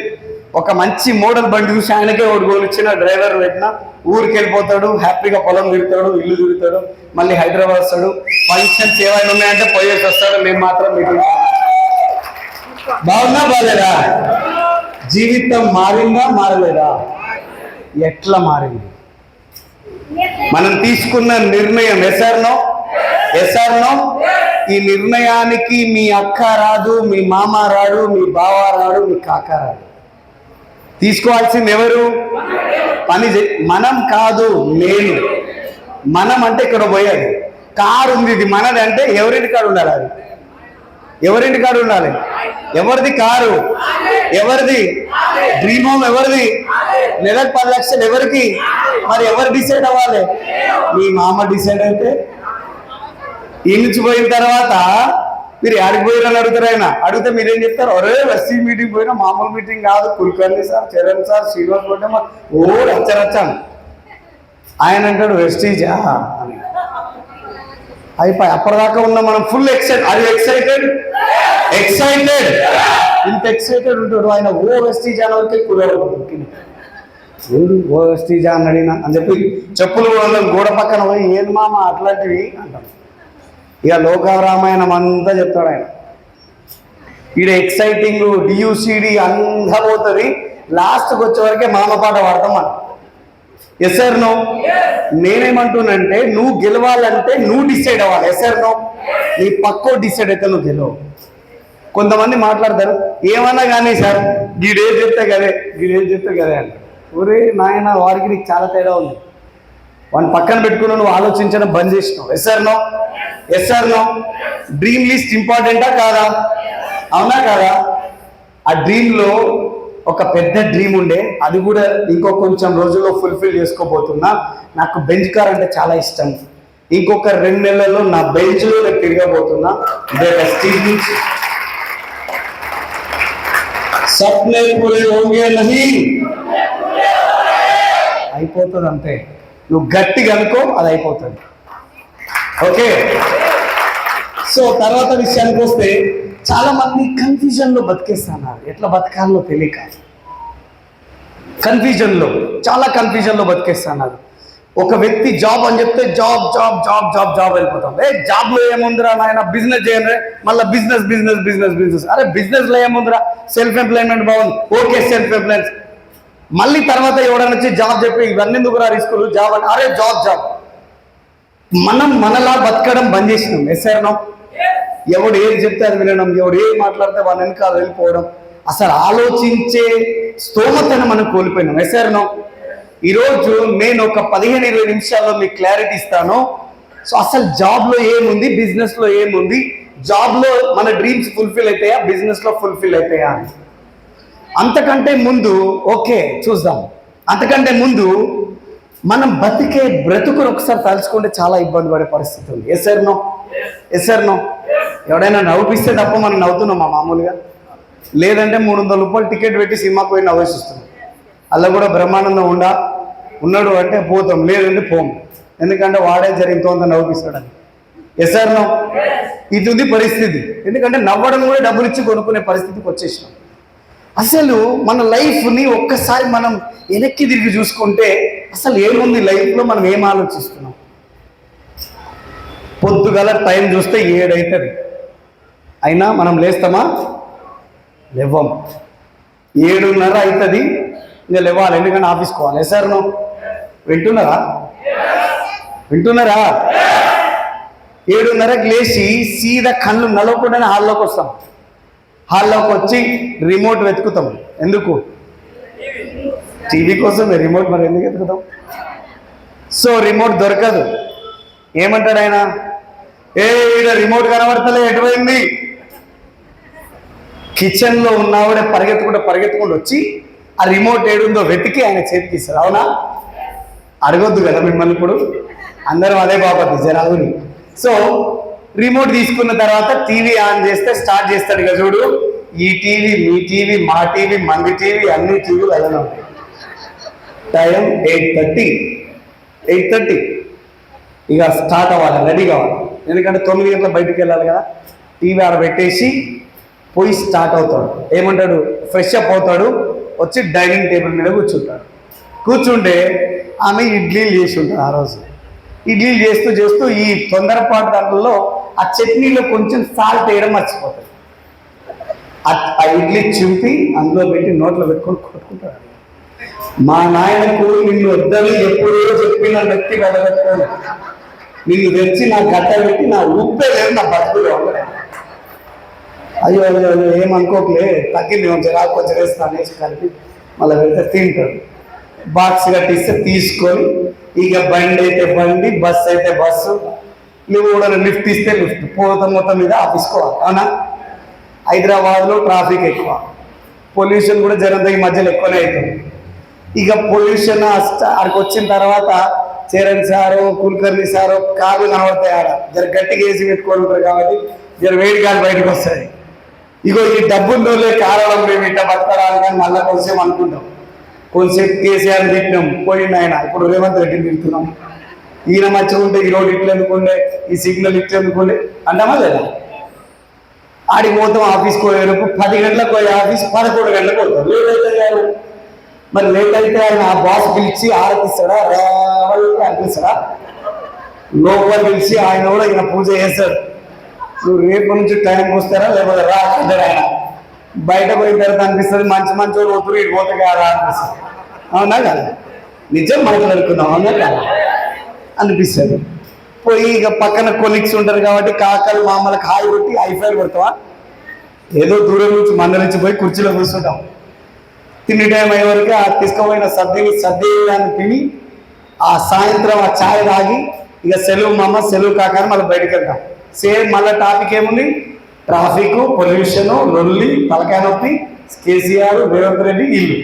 ఒక మంచి మోడల్ బండి చూసి ఆయనకే ఒకటి కొనిచ్చిన, డ్రైవర్ పెట్టిన, ఊరికి వెళ్ళిపోతాడు, హ్యాపీగా పొలం తిరుగుతాడు, ఇల్లు తిరుగుతాడు, మళ్ళీ హైదరాబాద్ వస్తాడు. ఫంక్షన్స్ ఏమైనా ఉన్నాయంటే పోయేసి వస్తాడు. మేము మాత్రం మీకు బాగున్నా బాలేదా? జీవితం మారిందా మారలేదా? ఎట్లా మారింది? మనం తీసుకున్న నిర్ణయం ఎస్ఆర్నో ఈ నిర్ణయానికి మీ అక్క రాదు, మీ మామ రాడు, మీ బావ రాడు, మీ కాక రాడు. తీసుకోవాల్సింది ఎవరు? మనం కాదు, నేను. మనం అంటే ఇక్కడ పోయేది కారు ఉంది, ఇది మనది అంటే ఎవరింటి కాడ ఉండాలి? అది ఎవరింటి కాడు ఉండాలి? ఎవరిది కారు? ఎవరిది? డ్రీమ్ హోమ్ ఎవరిది? నెలకు 10 లక్షలు ఎవరికి? మరి ఎవరు డిసైడ్ అవ్వాలి? మీ మామ డిసైడ్ అయితే ఈ నుంచి పోయిన తర్వాత మీరు ఆడికి పోయిరని అడుగుతారు. ఆయన అడిగితే మీరేం చెప్తారు? ఒరే ఎస్సీ మీటింగ్ పోయినా మామూలు మీటింగ్ కాదు, కుల్కర్ణి సార్, చరణ్ సార్, శ్రీనివాస్ పోతే ఓ రచ్చరచ్చాను. ఆయన అంటాడు వెస్టీజా అని. అయిపోయి అప్పటిదాకా ఉన్న మనం ఫుల్ ఎక్సైటెడ్. అది ఎక్సైటెడ్ ఇంత ఎక్సైటెడ్ ఉంటాడు ఆయన. ఓ వెస్టీజా అని వరకే కుదరదు. ఓ వెస్టీజా అని అడిగినా అని చెప్పి చెప్పులు గోడ పక్కన పోయి ఏది మామ అట్లాంటివి అంటాం. ఇక లోకరామాయణం అంతా చెప్తాడు ఆయన. ఈడ ఎక్సైటింగ్ డియూసిడి అంతా పోతుంది. లాస్ట్కి వచ్చే వరకే మామ పాట పాడతాం మనం. Yes or no? నేనేమంటున్నానంటే నువ్వు గెలవాలంటే నువ్వు డిసైడ్ అవ్వాలి. Yes or no? నీ పక్కో డిసైడ్ అయితే నువ్వు గెలవు. కొంతమంది మాట్లాడతారు ఏమన్నా కానీ సార్ గీడేం చెప్తే కదే అంటారు. ఒరే నాయన వారికి నీకు చాలా తేడా ఉంది. వాడిని పక్కన పెట్టుకుని నువ్వు ఆలోచించడం బంద్ చేసినావు. Yes or no? Dream list ఇంపార్టెంటా కాదా? అవునా కాదా? ఆ డ్రీమ్లో ఒక పెద్ద డ్రీమ్ ఉండే, అది కూడా ఇంకో కొంచెం రోజుల్లో ఫుల్ఫిల్ చేసుకోబోతున్నా. నాకు బెంచ్ కార్ అంటే చాలా ఇష్టం. ఇంకొక 2 నెలల్లో నా బెంచ్లో నేను తిరగబోతున్నా. సప్నే పూరే హోంగే నహీ, అయిపోతుంది అంతే. నువ్వు గట్టిగా అనుకో, అది అయిపోతుంది. ఓకే. సో తర్వాత విషయానికి వస్తే చాలా మంది కన్ఫ్యూజన్లో బతికేస్తున్నారు. ఎట్లా బతకాలో తెలియక చాలా కన్ఫ్యూజన్లో బతికేస్తున్నారు. ఒక వ్యక్తి జాబ్ అని చెప్తే జాబ్ వెళ్ళిపోతాం. జాబ్లో ఏముందిరా నాయన, బిజినెస్ చేయండి, మళ్ళీ బిజినెస్. అరే బిజినెస్లో ఏముందిరా, సెల్ఫ్ ఎంప్లాయ్మెంట్ బాగుంది, ఓకే సెల్ఫ్ ఎంప్లాయ్మెంట్. మళ్ళీ తర్వాత ఎవడైనా వచ్చి జాబ్ చెప్పి ఇవన్నీ ఎందుకురా రిస్కులు, జాబ్ అంటే అరే జాబ్. మనం మనలా బతకడం బంద్ చేసినాం. Yes or no? ఎవడు ఏది చెప్తే అది వినడం, ఎవడు ఏది మాట్లాడితే వాళ్ళ వెనకాల వెళ్ళిపోవడం, అసలు ఆలోచించే స్తోమతను మనం కోల్పోయినాం. Yes or no? ఈరోజు నేను ఒక 15-20 నిమిషాల్లో మీకు క్లారిటీ ఇస్తాను. సో అసలు జాబ్లో ఏముంది, బిజినెస్లో ఏముంది, జాబ్లో మన డ్రీమ్స్ ఫుల్ఫిల్ అవుతాయా, బిజినెస్లో ఫుల్ఫిల్ అవుతాయా అని. అంతకంటే ముందు చూద్దాం. అంతకంటే ముందు మనం బతికే బ్రతుకును ఒకసారి తలుచుకుంటే చాలా ఇబ్బంది పడే పరిస్థితి ఉంది. Yes or no? ఎవడైనా నవ్విస్తే తప్ప మనం నవ్వుతున్నామా మామూలుగా? లేదంటే 300 రూపాయలు టికెట్ పెట్టి సినిమాకి పోయి నవ్వేసిస్తున్నాం. అలా కూడా బ్రహ్మానందం ఉన్నాడు అంటే పోతాం, లేదంటే పోము. ఎందుకంటే వాడే ఇంకో నవ్విస్తాడని. Yes or no? ఇది ఉంది పరిస్థితి. ఎందుకంటే నవ్వడం కూడా డబ్బులు ఇచ్చి కొనుక్కునే పరిస్థితికి వచ్చేసినాం. అసలు మన లైఫ్ని ఒక్కసారి మనం వెనక్కి తిరిగి చూసుకుంటే అసలు ఏముంది లైఫ్లో, మనం ఏం ఆలోచిస్తున్నాం? పొద్దుగల టైం చూస్తే 7 అవుతుంది, అయినా మనం లేస్తామా? లేవం. 7:30 అవుతుంది, ఇంకా లేవాలి, ఎందుకంటే ఆఫీస్కి పోవాలి. Yes or no? వింటున్నారా? 7:30కి లేచి సీదా కళ్ళు నలవకుండానే హాల్లోకి వస్తాం. హాల్లోకి వచ్చి రిమోట్ వెతుకుతాం. ఎందుకు? టీవీ కోసం రిమోట్. మరి ఎందుకు వెతుకుతాం? సో రిమోట్ దొరకదు. ఏమంటాడు ఆయన? ఈడ రిమోట్ కనబడతలే, ఎటుపోయింది? కిచెన్లో ఉన్నవాడే పరిగెత్తుకుంటూ వచ్చి ఆ రిమోట్ ఏడుందో వెతికి ఆయన చేతికి ఇస్తారు. అవునా? అడగొద్దు కదా మిమ్మల్ని. ఇప్పుడు అందరం అదే బాపతి జనాలుని. సో రిమోట్ తీసుకున్న తర్వాత టీవీ ఆన్ చేస్తే స్టార్ట్ చేస్తాడు కదా, చూడు ఈ టీవీ, మీ టీవీ, మా టీవీ, మంది టీవీ, అన్ని టీవీలు అలానే ఉంటాయి. టైం 8:30 ఇక స్టార్ట్ అవ్వాలి, రెడీ కావాలి. ఎందుకంటే 9 గంటల బయటికి వెళ్ళాలి కదా. టీవీ ఆడ పెట్టేసి పోయి స్టార్ట్ అవుతాడు. ఏమంటాడు? ఫ్రెష్ అప్ అవుతాడు, వచ్చి డైనింగ్ టేబుల్ మీద కూర్చుంటే ఆమె ఇడ్లీలు చేసి ఉంటుంది. ఆ రోజు ఇడ్లీలు చేస్తూ ఈ తొందరపాటు దాంట్లో ఆ చట్నీలో కొంచెం సాల్ట్ వేయడం మర్చిపోతాడు. ఆ ఇడ్లీ చింపి అందులో పెట్టి నోట్లో పెట్టుకొని కొట్టుకుంటాడు. మా నాయనకు నిన్ను వద్దని ఎప్పుడో చెప్పిన వ్యక్తి వెళ్ళబెట్టుకోండి, నిన్ను తెచ్చి నా గట్ట పెట్టి నా ఉప్పే లేదు నా బతుకులో. అయ్యో ఏమనుకోకలే, తగ్గింది కొంచెం వేస్తాను కలిపి మళ్ళీ వెళ్తే తింటాడు. బాక్స్ కట్టిస్తే తీసుకొని ఇక బండి అయితే బండి, బస్సు అయితే బస్సు, నువ్వు కూడా లిఫ్ట్ ఇస్తే లిఫ్ట్, మొత్తం మీద ఆఫీస్కోవాలి. అవునా? హైదరాబాద్లో ట్రాఫిక్ ఎక్కువ, పొల్యూషన్ కూడా జరంత ఈ మధ్యలో ఎక్కువనే అవుతుంది. ఇక పొల్యూషన్ అక్కడికి వచ్చిన తర్వాత చరణ్ సారు కుల్కర్ణి సారు కార్లు కనబడతాయి, ఆడ జర గట్టిగా వేసి పెట్టుకొని ఉంటారు కాబట్టి జర వేడి గాలి బయటకు వస్తుంది. ఇగో ఈ డబ్బుల్లోనే కారణం మేము ఇట్లా బతకడానికి కానీ మళ్ళీ కొంచెం అనుకుంటాం. కొంచెంసేపు కేసీఆర్ తిట్టినాం, పోయింది ఆయన. ఇప్పుడు రేవంత్ రెడ్డిని తిడుతున్నాం. ఈయన మంచిగా ఉంటే ఈ రోడ్ ఇట్లా ఎందుకుండే, ఈ సిగ్నల్ ఇట్లా ఎందుకుండే అంటామా లేదా? ఆడికి పోతాం ఆఫీస్కి పోయేందుకు 10 గంటలకు పోయే ఆఫీస్ 11 గంటలకు పోతాం. లేట్ అయితే గారు మరి లేట్ అయితే ఆయన ఆ బాస్ పిలిచి ఆరతిస్తాడా, రావాలి అనిపిస్తాడా? లోపల పిలిచి ఆయన కూడా ఈయన పూజ చేస్తాడు. నువ్వు రేపు నుంచి టైంకి వస్తారా లేకపోతే రా అంటారు ఆయన. బయట పోయిన తర్వాత అనిపిస్తుంది మంచి మంచి వాళ్ళు ఒత్తురు ఇటు పోతే కాదా అనిపిస్తుంది. అవునా కదా? నిజం మాట్లాడుకుందాం, అవునా కదా అనిపిస్తుంది. పోయి ఇక పక్కన కొలీగ్స్ ఉంటారు కాబట్టి కాకలు మామలకు హాయి కొట్టి హైఫైర్ కొడతావా? ఏదో దూరం నుంచి మంద నుంచి పోయి కుర్చీలో కూర్చుంటాం. తిండి టైం అయ్యే వరకు ఆ తీసుకుపోయిన సద్దేయాన్ని తిని ఆ సాయంత్రం ఆ ఛాయ్ తాగి ఇక సెలవు మామ సెలవు కాకని మళ్ళీ బయటకు వెళ్తాం. సేమ్ మళ్ళీ టాపిక్ ఏముంది? ట్రాఫిక్, పొల్యూషన్, లొల్లి, తలకాయ నొప్పి, కేసీఆర్, రేవంత్ రెడ్డి, ఇల్లు.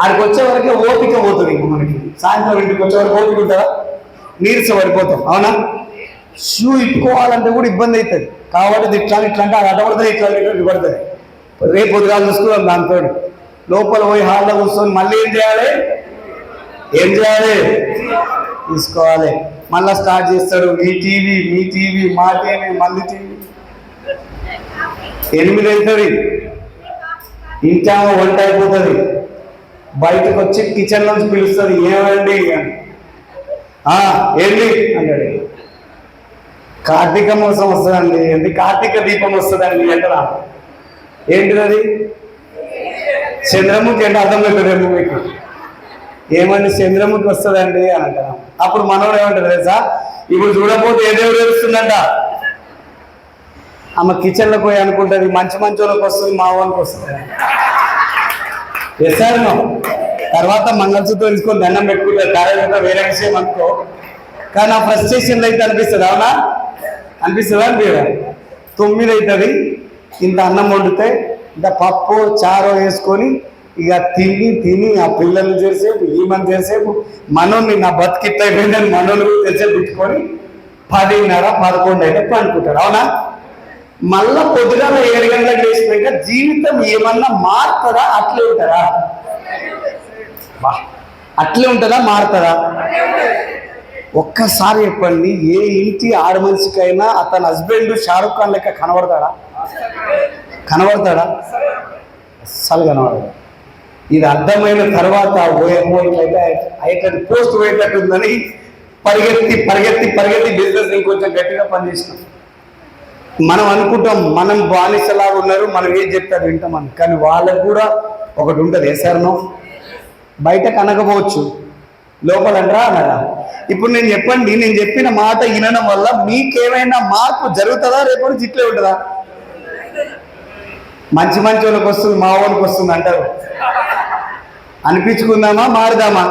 ఆడికి వచ్చే వరకే ఓపిక పోతుంది. ఇంక మనకి సాయంత్రం ఇంటికి వచ్చే వరకు ఓపిక ఉంటుందా? నీరస పడిపోతాం. అవునా? షూ ఇప్పుకోవాలంటే కూడా ఇబ్బంది అవుతుంది కాబట్టి ఇట్లా ఇట్లా అంటే అది అడబడుతుంది, ఇట్లా ఇట్లా పడుతుంది. రేపు ఉదయాలు చూసుకున్నాం. దాంతో లోపల పోయి హాల్లో కూర్చొని మళ్ళీ ఏం చేయాలి తీసుకోవాలి. మళ్ళీ స్టార్ట్ చేస్తాడు మీ టీవీ మా టీవీ మళ్ళీ టీవీ. 8 అవుతుంది, ఇంకా వంట అయిపోతుంది. బయటకు వచ్చి కిచెన్ నుంచి పిలుస్తుంది, ఏమండి ఏంటి అంటాడు. కార్తీక మాసం వస్తుందండి, ఏంటి కార్తీక దీపం వస్తుందండి అంటారా? ఏంటిది అది? చంద్రముఖి అంటే అర్థం పెట్టదేమో మీకు. ఏమండి చంద్రముఖి వస్తుందండి అని అంటారా? అప్పుడు మనోడు ఏమంటారు తెలుసా? ఇప్పుడు చూడకపోతే ఏ దేవుడు తెలుస్తుందంట. ఆమె కిచెన్లో పోయి అనుకుంటుంది మంచి వాళ్ళకి వస్తుంది, మా వాళ్ళకి వస్తుంది. ఎస్ఆర్ తర్వాత మంగళసూత్రం తీసుకొని దండం పెట్టుకుంటారు. కార్యకర్త వేరే విషయం అనుకో, కానీ ఆ ఫ్రస్ట్రేషన్లో అయితే అనిపిస్తుంది. అవునా? అనిపిస్తుందా? అనిపించదా? 9 అవుతుంది, ఇంత అన్నం వండితే ఇంత పప్పు చారో వేసుకొని ఇక తిని ఆ పిల్లల్ని చేసేపు ఈమెను చేసేపు మనోని నా బతికిట్ అయిపోయిందని మనోని తెచ్చేపు పెట్టుకొని 10:30, 11 అయితే అనుకుంటారు. అవునా? మళ్ళా పొద్దుగాల 7 గంటలకు వేసిపోయాక జీవితం ఏమన్నా మారుతుందా? అట్లే ఉంటారా? అట్లే ఉంటుందా? మారుతుందా? ఒక్కసారి చెప్పండి, ఏ ఇంటి ఆడ మనిషికైనా అతని హస్బెండ్ షారుఖ్ ఖాన్ లెక్క కనబడతాడా? అస్సలు కనబడదు. ఇది అర్థమైన తర్వాత అయితే పోస్ట్ పోయేటట్టుందని పరిగెత్తి బిజినెస్ ఇంకొంచెం గట్టిగా పనిచేసినాం. మనం అనుకుంటాం మనం బానిసలాగా ఉన్నారు, మనం ఏం చెప్తారు వింటామని. కానీ వాళ్ళకు కూడా ఒకటి ఉంటుంది, ఏసారనో బయటకు అనకపోవచ్చు, లోపల అంటారా అనరా? ఇప్పుడు నేను చెప్పండి, నేను చెప్పిన మాట వినడం వల్ల మీకేమైనా మార్పు జరుగుతుందా? రేపు ఇట్లే ఉంటుందా? మంచి వాళ్ళకి వస్తుంది, మా వాళ్ళకి వస్తుంది అంటారు. అనిపించుకుందామా మారుదామా?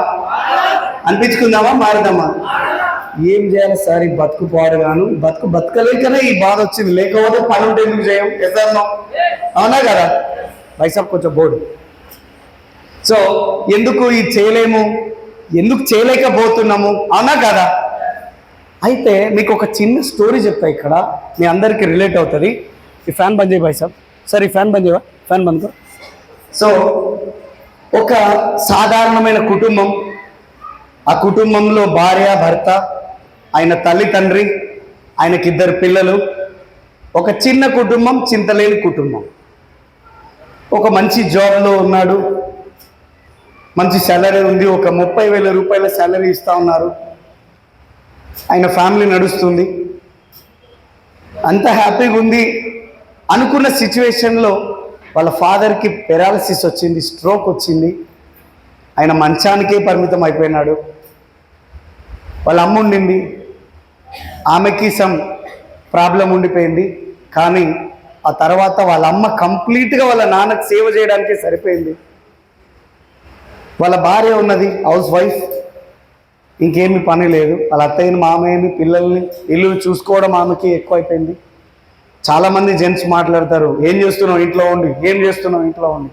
ఏం చేయాలి సార్? ఈ బతుకు పాడుగాను బతకలేకనే ఈ బాధ వచ్చింది. లేకపోతే పని ఉంటే ఎందుకు చేయం? ఎసారనో అవునా కదా? వైసాబ్ కొంచెం బోర్డు. సో ఎందుకు ఇది చేయలేము, ఎందుకు చేయలేకపోతున్నాము? అవునా కదా? అయితే మీకు ఒక చిన్న స్టోరీ చెప్తా, ఇక్కడ మీ అందరికీ రిలేట్ అవుతుంది. ఈ ఫ్యాన్ బంద్ చేయ వైసాబ్. సార్ ఈ ఫ్యాన్ బంద్ చేయవా? ఫ్యాన్ బంద్. సో ఒక సాధారణమైన కుటుంబం, ఆ కుటుంబంలో భార్య భర్త, ఆయన తల్లి తండ్రి, ఆయనకి 2 పిల్లలు. ఒక చిన్న కుటుంబం, చింతలేని కుటుంబం. ఒక మంచి జాబ్లో ఉన్నాడు, మంచి సాలరీ ఉంది, ఒక 30,000 రూపాయల సాలరీ ఇస్తూ ఉన్నారు. ఆయన ఫ్యామిలీ నడుస్తుంది, అంత హ్యాపీగా ఉంది. అనుకున్న సిచ్యువేషన్లో వాళ్ళ ఫాదర్కి పెరాలసిస్ వచ్చింది, స్ట్రోక్ వచ్చింది. ఆయన మంచానికే పరిమితం అయిపోయినాడు. వాళ్ళ అమ్మ ఉండింది, ఆమెకి సమ్ ప్రాబ్లం ఉండిపోయింది. కానీ ఆ తర్వాత వాళ్ళ అమ్మ కంప్లీట్గా వాళ్ళ నాన్నకు సేవ చేయడానికే సరిపోయింది. వాళ్ళ భార్య ఉన్నది, హౌస్ వైఫ్, ఇంకేమీ పని లేదు. వాళ్ళ అత్తయ్యని మామయ్యని పిల్లల్ని ఇల్లు చూసుకోవడం ఆమెకి ఎక్కువైపోయింది. చాలామంది జెంట్స్ మాట్లాడతారు, ఏం చేస్తున్నావు ఇంట్లో ఉండి, ఏం చేస్తున్నావు ఇంట్లో ఉండి.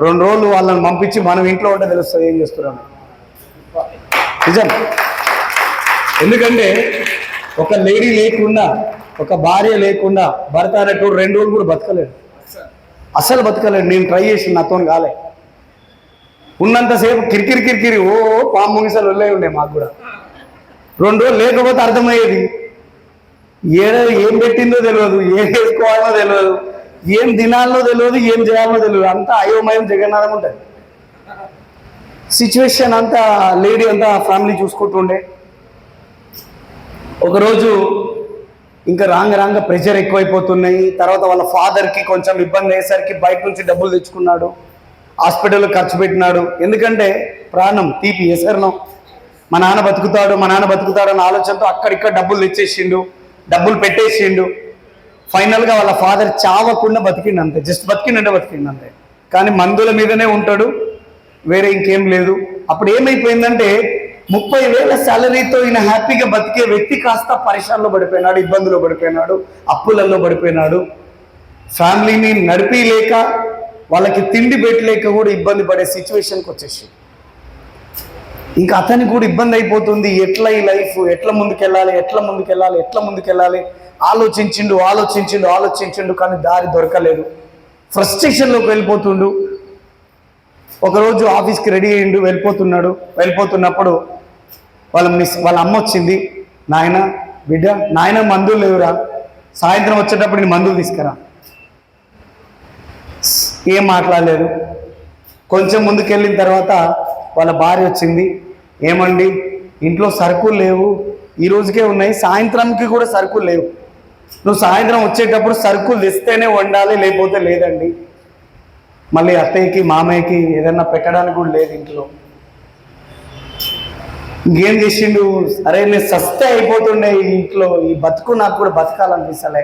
2 రోజులు వాళ్ళని పంపించి మనం ఇంట్లో ఉంటే తెలుస్తుంది ఏం చేస్తున్నాం. నిజం. ఎందుకంటే ఒక లేడీ లేకుండా, ఒక భార్య లేకుండా భర్త అనేటోడు 2 రోజులు కూడా బతకలేడు, అసలు బతకలేడు. నేను ట్రై చేసి నాతో కాలే. ఉన్నంతసేపు కిరికిరి ఓ పాము ముగిసలు వెళ్ళే ఉండే మాకు కూడా. 2 రోజులు లేకపోతే అర్థమయ్యేది, ఏం పెట్టిందో తెలియదు, ఏం వేసుకోవాలో తెలియదు, ఏం తినాలో తెలియదు, ఏం చేయాలో తెలియదు. అంతా అయోమయం జగన్నాథం ఉంటుంది. సిచ్యువేషన్ అంతా లేడీ అంతా ఫ్యామిలీ చూసుకుంటుండే. ఒకరోజు ఇంకా రాంగ ప్రెషర్ ఎక్కువైపోతున్నాయి. తర్వాత వాళ్ళ ఫాదర్కి కొంచెం ఇబ్బంది అయ్యేసరికి బయట నుంచి డబ్బులు తెచ్చుకున్నాడు, హాస్పిటల్లో ఖర్చు పెట్టినాడు. ఎందుకంటే ప్రాణం తీపి ఎసరణం, మా నాన్న బతుకుతాడు అన్న ఆలోచనతో అక్కడిక్కడ డబ్బులు తెచ్చేసిండు, డబ్బులు పెట్టేసిండు. ఫైనల్గా వాళ్ళ ఫాదర్ చావకుండా బతికిండు అంతే, జస్ట్ బతికిండు అంతే. కానీ మందుల మీదనే ఉంటాడు, వేరే ఇంకేం లేదు. అప్పుడు ఏమైపోయిందంటే 30,000 శాలరీతో ఈయన హ్యాపీగా బతికే వ్యక్తి కాస్త పరిశ్రమలో పడిపోయినాడు, ఇబ్బందులో పడిపోయినాడు, అప్పులలో పడిపోయినాడు. ఫ్యామిలీని నడిపిలేక, వాళ్ళకి తిండి పెట్టలేక కూడా ఇబ్బంది పడే సిచ్యువేషన్కి వచ్చేసి ఇంకా అతనికి కూడా ఇబ్బంది అయిపోతుంది. ఎట్లా ఈ లైఫ్, ఎట్లా ముందుకెళ్ళాలి ఆలోచించిండు కానీ దారి దొరకలేదు. ఫ్రస్ట్రేషన్లోకి వెళ్ళిపోతుండు. ఒకరోజు ఆఫీస్కి రెడీ అయ్యిండు, వెళ్ళిపోతున్నప్పుడు వాళ్ళ అమ్మ వచ్చింది, నాయన మందులు లేవురా, సాయంత్రం వచ్చేటప్పుడు నేను మందులు తీసుకురా. ఏం మాట్లాడలేదు. కొంచెం ముందుకెళ్ళిన తర్వాత వాళ్ళ భార్య వచ్చింది, ఏమండి ఇంట్లో సరుకులు లేవు, ఈ రోజుకే ఉన్నాయి, సాయంత్రానికి కూడా సరుకులు లేవు, నువ్వు సాయంత్రం వచ్చేటప్పుడు సరుకులు తెస్తేనే వండాలి, లేకపోతే లేదండి. మళ్ళీ అత్తయ్యకి మామయ్యకి ఏదన్నా పెట్టడానికి కూడా లేదు ఇంట్లో. ఇంకేం చేసిండు, అరే నేను సస్తే అయిపోతుండే ఈ ఇంట్లో, ఈ బతుకు నాకు కూడా బతకాలనిపిస్తలే.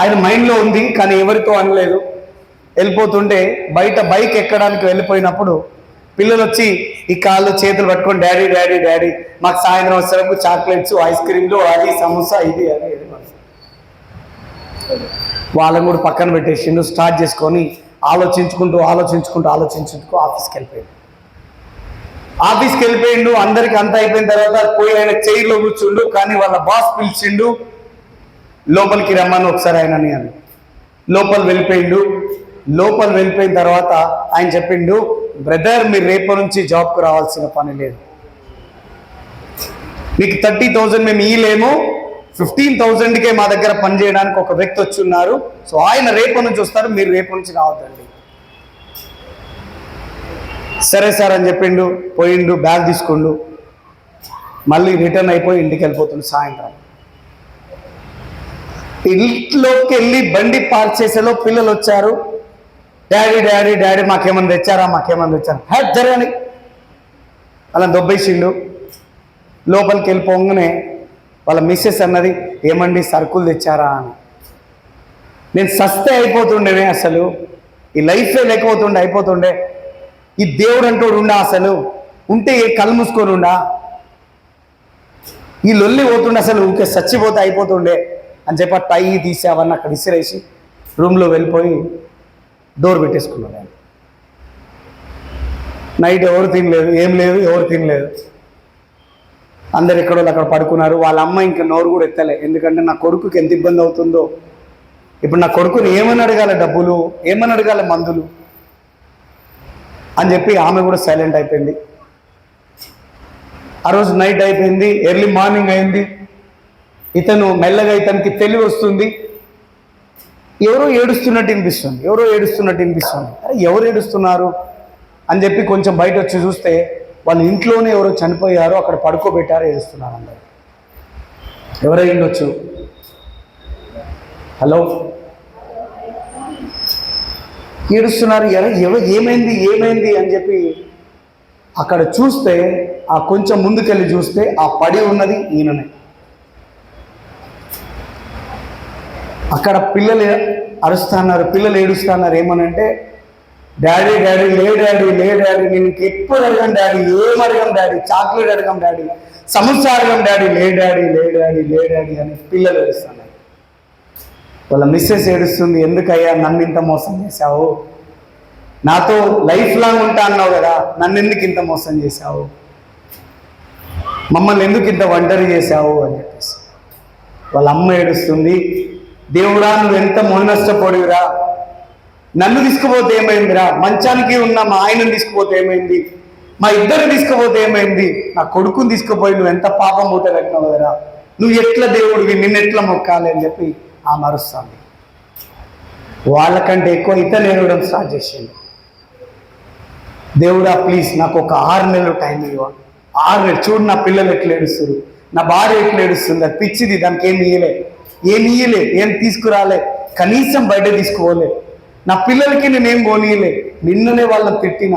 ఆయన మైండ్లో ఉంది కానీ ఎవరితో అనలేదు. వెళ్ళిపోతుంటే బయట బైక్ ఎక్కడానికి వెళ్ళిపోయినప్పుడు పిల్లలు వచ్చి ఈ కాళ్ళు చేతులు పట్టుకొని డాడీ మాకు సాయంత్రం వచ్చేసరికి చాక్లెట్స్, ఐస్ క్రీమ్లు, అది సమోసా, ఇది అది. వాళ్ళని కూడా పక్కన పెట్టేసిండు. స్టార్ట్ చేసుకొని ఆలోచించుకుంటూ ఆఫీస్కి వెళ్ళిపోయిండు. అందరికి అంతా అయిపోయిన తర్వాత పోయి ఆయన చైర్లో కూర్చుండు. కానీ వాళ్ళ బాస్ పిలిచిండు, లోపలికి రమ్మని ఒకసారి ఆయనని అని. లోపల వెళ్ళిపోయిన తర్వాత ఆయన చెప్పిండు, బ్రదర్ మీరు రేపటి నుంచి జాబ్కు రావాల్సిన పని లేదు, మీకు 30,000 మేము ఇయ్యలేము, 15,000కే మా దగ్గర పనిచేయడానికి ఒక వ్యక్తి వచ్చి ఉన్నారు, సో ఆయన రేపటి నుంచి వస్తారు, మీరు రేపటి నుంచి రావద్దండి. సరే సార్ అని చెప్పిండు. పోయిండు, బ్యాగ్ తీసుకుండు, మళ్ళీ రిటర్న్ అయిపోయి ఇంటికి వెళ్ళిపోతుండు. సాయంత్రం ఇంట్లోకి వెళ్ళి బండి పార్క్ చేసేలో పిల్లలు వచ్చారు. డాడీ మాకేమన్నా తెచ్చారా హ్యాట్ జరగని అలా దొబ్బేసిండు. లోపలికి వెళ్ళిపోగానే వాళ్ళ మిస్సెస్ అన్నది, ఏమండి సరుకులు తెచ్చారా అని. నేను సస్తే అయిపోతుండేనే, అసలు ఈ లైఫే అయిపోతుండే. ఈ దేవుడు అంటోడు ఉండా, అసలు ఉంటే కళ్ళు మూసుకొని ఉండా, ఈ లొల్లి పోతుండే, అసలు ఊకే చచ్చిపోతే అయిపోతుండే అని చెప్పి టై తీసి అవన్నీ అక్కడ విసిరేసి రూమ్లో వెళ్ళిపోయి డోర్ పెట్టేసుకున్నాడు. ఆయన నైట్ ఎవరు తినలేదు. అందరు ఎక్కడో అక్కడ పడుకున్నారు. వాళ్ళ అమ్మ ఇంకా నోరు కూడా ఎత్తలే, ఎందుకంటే నా కొడుకుకి ఎంత ఇబ్బంది అవుతుందో. ఇప్పుడు నా కొడుకుని ఏమని అడగాలి, డబ్బులు ఏమని అడగాలి, మందులు అని చెప్పి ఆమె కూడా సైలెంట్ అయిపోయింది. ఆ రోజు నైట్ అయిపోయింది, ఎర్లీ మార్నింగ్ అయింది. ఇతను మెల్లగా ఇతనికి తెలివి వస్తుంది. ఎవరో ఏడుస్తున్నట్టు వినిపిస్తుంది. అరే ఎవరు ఏడుస్తున్నారు అని చెప్పి కొంచెం బయట వచ్చి చూస్తే వాళ్ళ ఇంట్లోనే ఎవరో చనిపోయారో, అక్కడ పడుకోబెట్టారో, ఏడుస్తున్నారు అందరు. ఎవరై ఉండొచ్చు? హలో, ఏడుస్తున్నారు. ఏమైంది అని చెప్పి అక్కడ చూస్తే, ఆ కొంచెం ముందుకెళ్ళి చూస్తే ఆ పడి ఉన్నది ఈయననే. అక్కడ పిల్లలు అరుస్తున్నారు, పిల్లలు ఏడుస్తున్నారు. ఏమనంటే, డాడీ లే డాడీ నేను ఎప్పుడు అడగం డాడీ, ఏం అడగం డాడీ, చాక్లెట్ అడగం డాడీ, సంసారం డాడీ లే డాడీ లే డాడీ లే డాడీ అని పిల్లలు ఏడుస్తున్నారు. వాళ్ళ మిస్సెస్ ఏడుస్తుంది, ఎందుకయ్యా నన్ను ఇంత మోసం చేశావు, నాతో లైఫ్ లాంగ్ ఉంటా అన్నావు కదా, నన్ను ఎందుకు ఇంత మోసం చేశావు, మమ్మల్ని ఎందుకు ఇంత ఒంటరి చేశావు అని చెప్పేసి. వాళ్ళ అమ్మ ఏడుస్తుంది, దేవుడా నువ్వు ఎంత నష్టపోడివిరా, నన్ను తీసుకుపోతే ఏమైందిరా, మంచానికి ఉన్న మా ఆయనను తీసుకుపోతే ఏమైంది, మా ఇద్దరు తీసుకుపోతే ఏమైంది, నా కొడుకుని తీసుకుపోయి నువ్వు ఎంత పాపం మూట కట్టినావు కదరా, నువ్వు ఎట్లా దేవుడివి, నిన్నెట్లా మొక్కాలి అని చెప్పి ఆ మరుస్తుంది. వాళ్ళకంటే ఎక్కువ ఇతను ఏడవడం స్టార్ట్ చేసిండు. దేవుడా ప్లీజ్ నాకు ఒక 6 నెలలు టైం ఇవ్వ, 6 నెలలు చూడు నా పిల్లలు ఎట్లా ఏడుస్తారు, నా భార్య ఎట్లా ఏడుస్తుంది, అది పిచ్చిది, దానికి ఏమి ఇయ్యలే, ఏం తీసుకురాలే, కనీసం బయట తీసుకోలే, నా పిల్లలకి నేనేం కొనియలే, నిన్ననే వాళ్ళని తిట్టిన,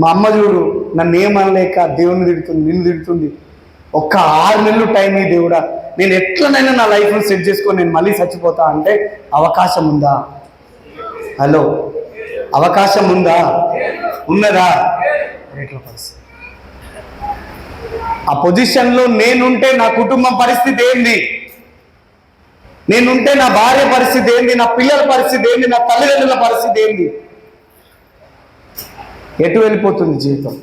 మా అమ్మ చూడు నన్ను ఏమనలేక దేవుని తిడుతుంది, నిన్ను తిడుతుంది, ఒక్క 6 నెలలు టైం ఈ దేవుడా, నేను ఎట్లనైనా నా లైఫ్ను సెట్ చేసుకొని నేను మళ్ళీ చచ్చిపోతా అంటే అవకాశం ఉందా? హలో, అవకాశం ఉందా? ఉన్నదా? ఎట్లా పరిస్థితి? ఆ పొజిషన్లో నేనుంటే నా కుటుంబం పరిస్థితి ఏంది, నేనుంటే నా భార్య పరిస్థితి ఏంది, నా పిల్లల పరిస్థితి ఏంది, నా తల్లిదండ్రుల పరిస్థితి ఏంది? ఎటు వెళ్ళిపోతుంది జీవితం?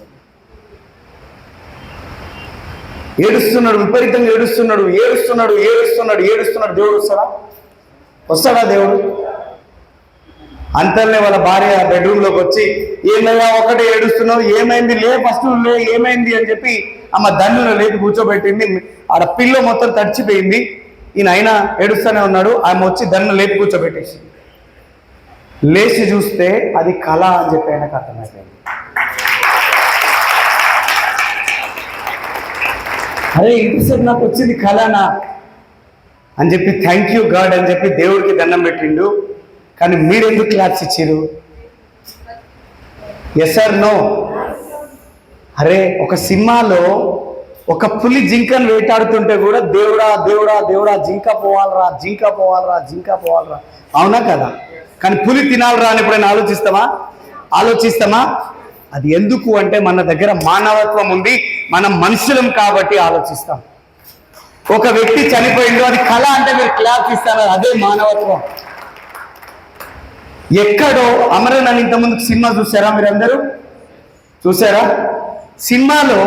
ఏడుస్తున్నాడు, విపరీతంగా ఏడుస్తున్నాడు. దేవుడు వస్తాడా దేవుడు? అంతల్నే వాళ్ళ భార్య బెడ్రూమ్లోకి వచ్చి, ఏమయ్యా ఒకటే ఏడుస్తున్నావు, ఏమైంది, లే ఫస్ట్ లే, ఏమైంది అని చెప్పి అమ్మ దండులో లేపి కూర్చోబెట్టింది. ఆడ పిల్ల మొత్తం తడిచిపోయింది, ఈయన అయినా ఏడుస్తూనే ఉన్నాడు. ఆమె వచ్చి దండు లేపి కూర్చోబెట్టేసి లేచి చూస్తే అది కళ అని చెప్పి ఆయనకు అర్థమైపోయింది. అరే ఇంతసేపు నాకు వచ్చింది కళనా అని చెప్పి థ్యాంక్ యూ గాడ్ అని చెప్పి దేవుడికి దండం పెట్టిండు. కానీ మీరెందుకు క్లాప్స్ ఇచ్చారు? Yes or no? అరే ఒక సినిమాలో ఒక పులి జింకను వేటాడుతుంటే కూడా దేవుడా దేవుడా దేవుడా జింక పోవాలరా, అవునా కదా? కానీ పులి తినాలరా అని ఎప్పుడైనా ఆలోచిస్తామా? అది ఎందుకు అంటే మన దగ్గర మానవత్వం ఉంది, మనం మనుషులం కాబట్టి ఆలోచిస్తాం. ఒక వ్యక్తి చనిపోయిండు, అది కళ అంటే మీరు క్లాప్స్ ఇస్తారు, అదే మానవత్వం. ఎక్కడో అమరన్ అని ఇంతకుముందు సినిమా చూసారా? మీరందరూ చూసారా? సినిమాలో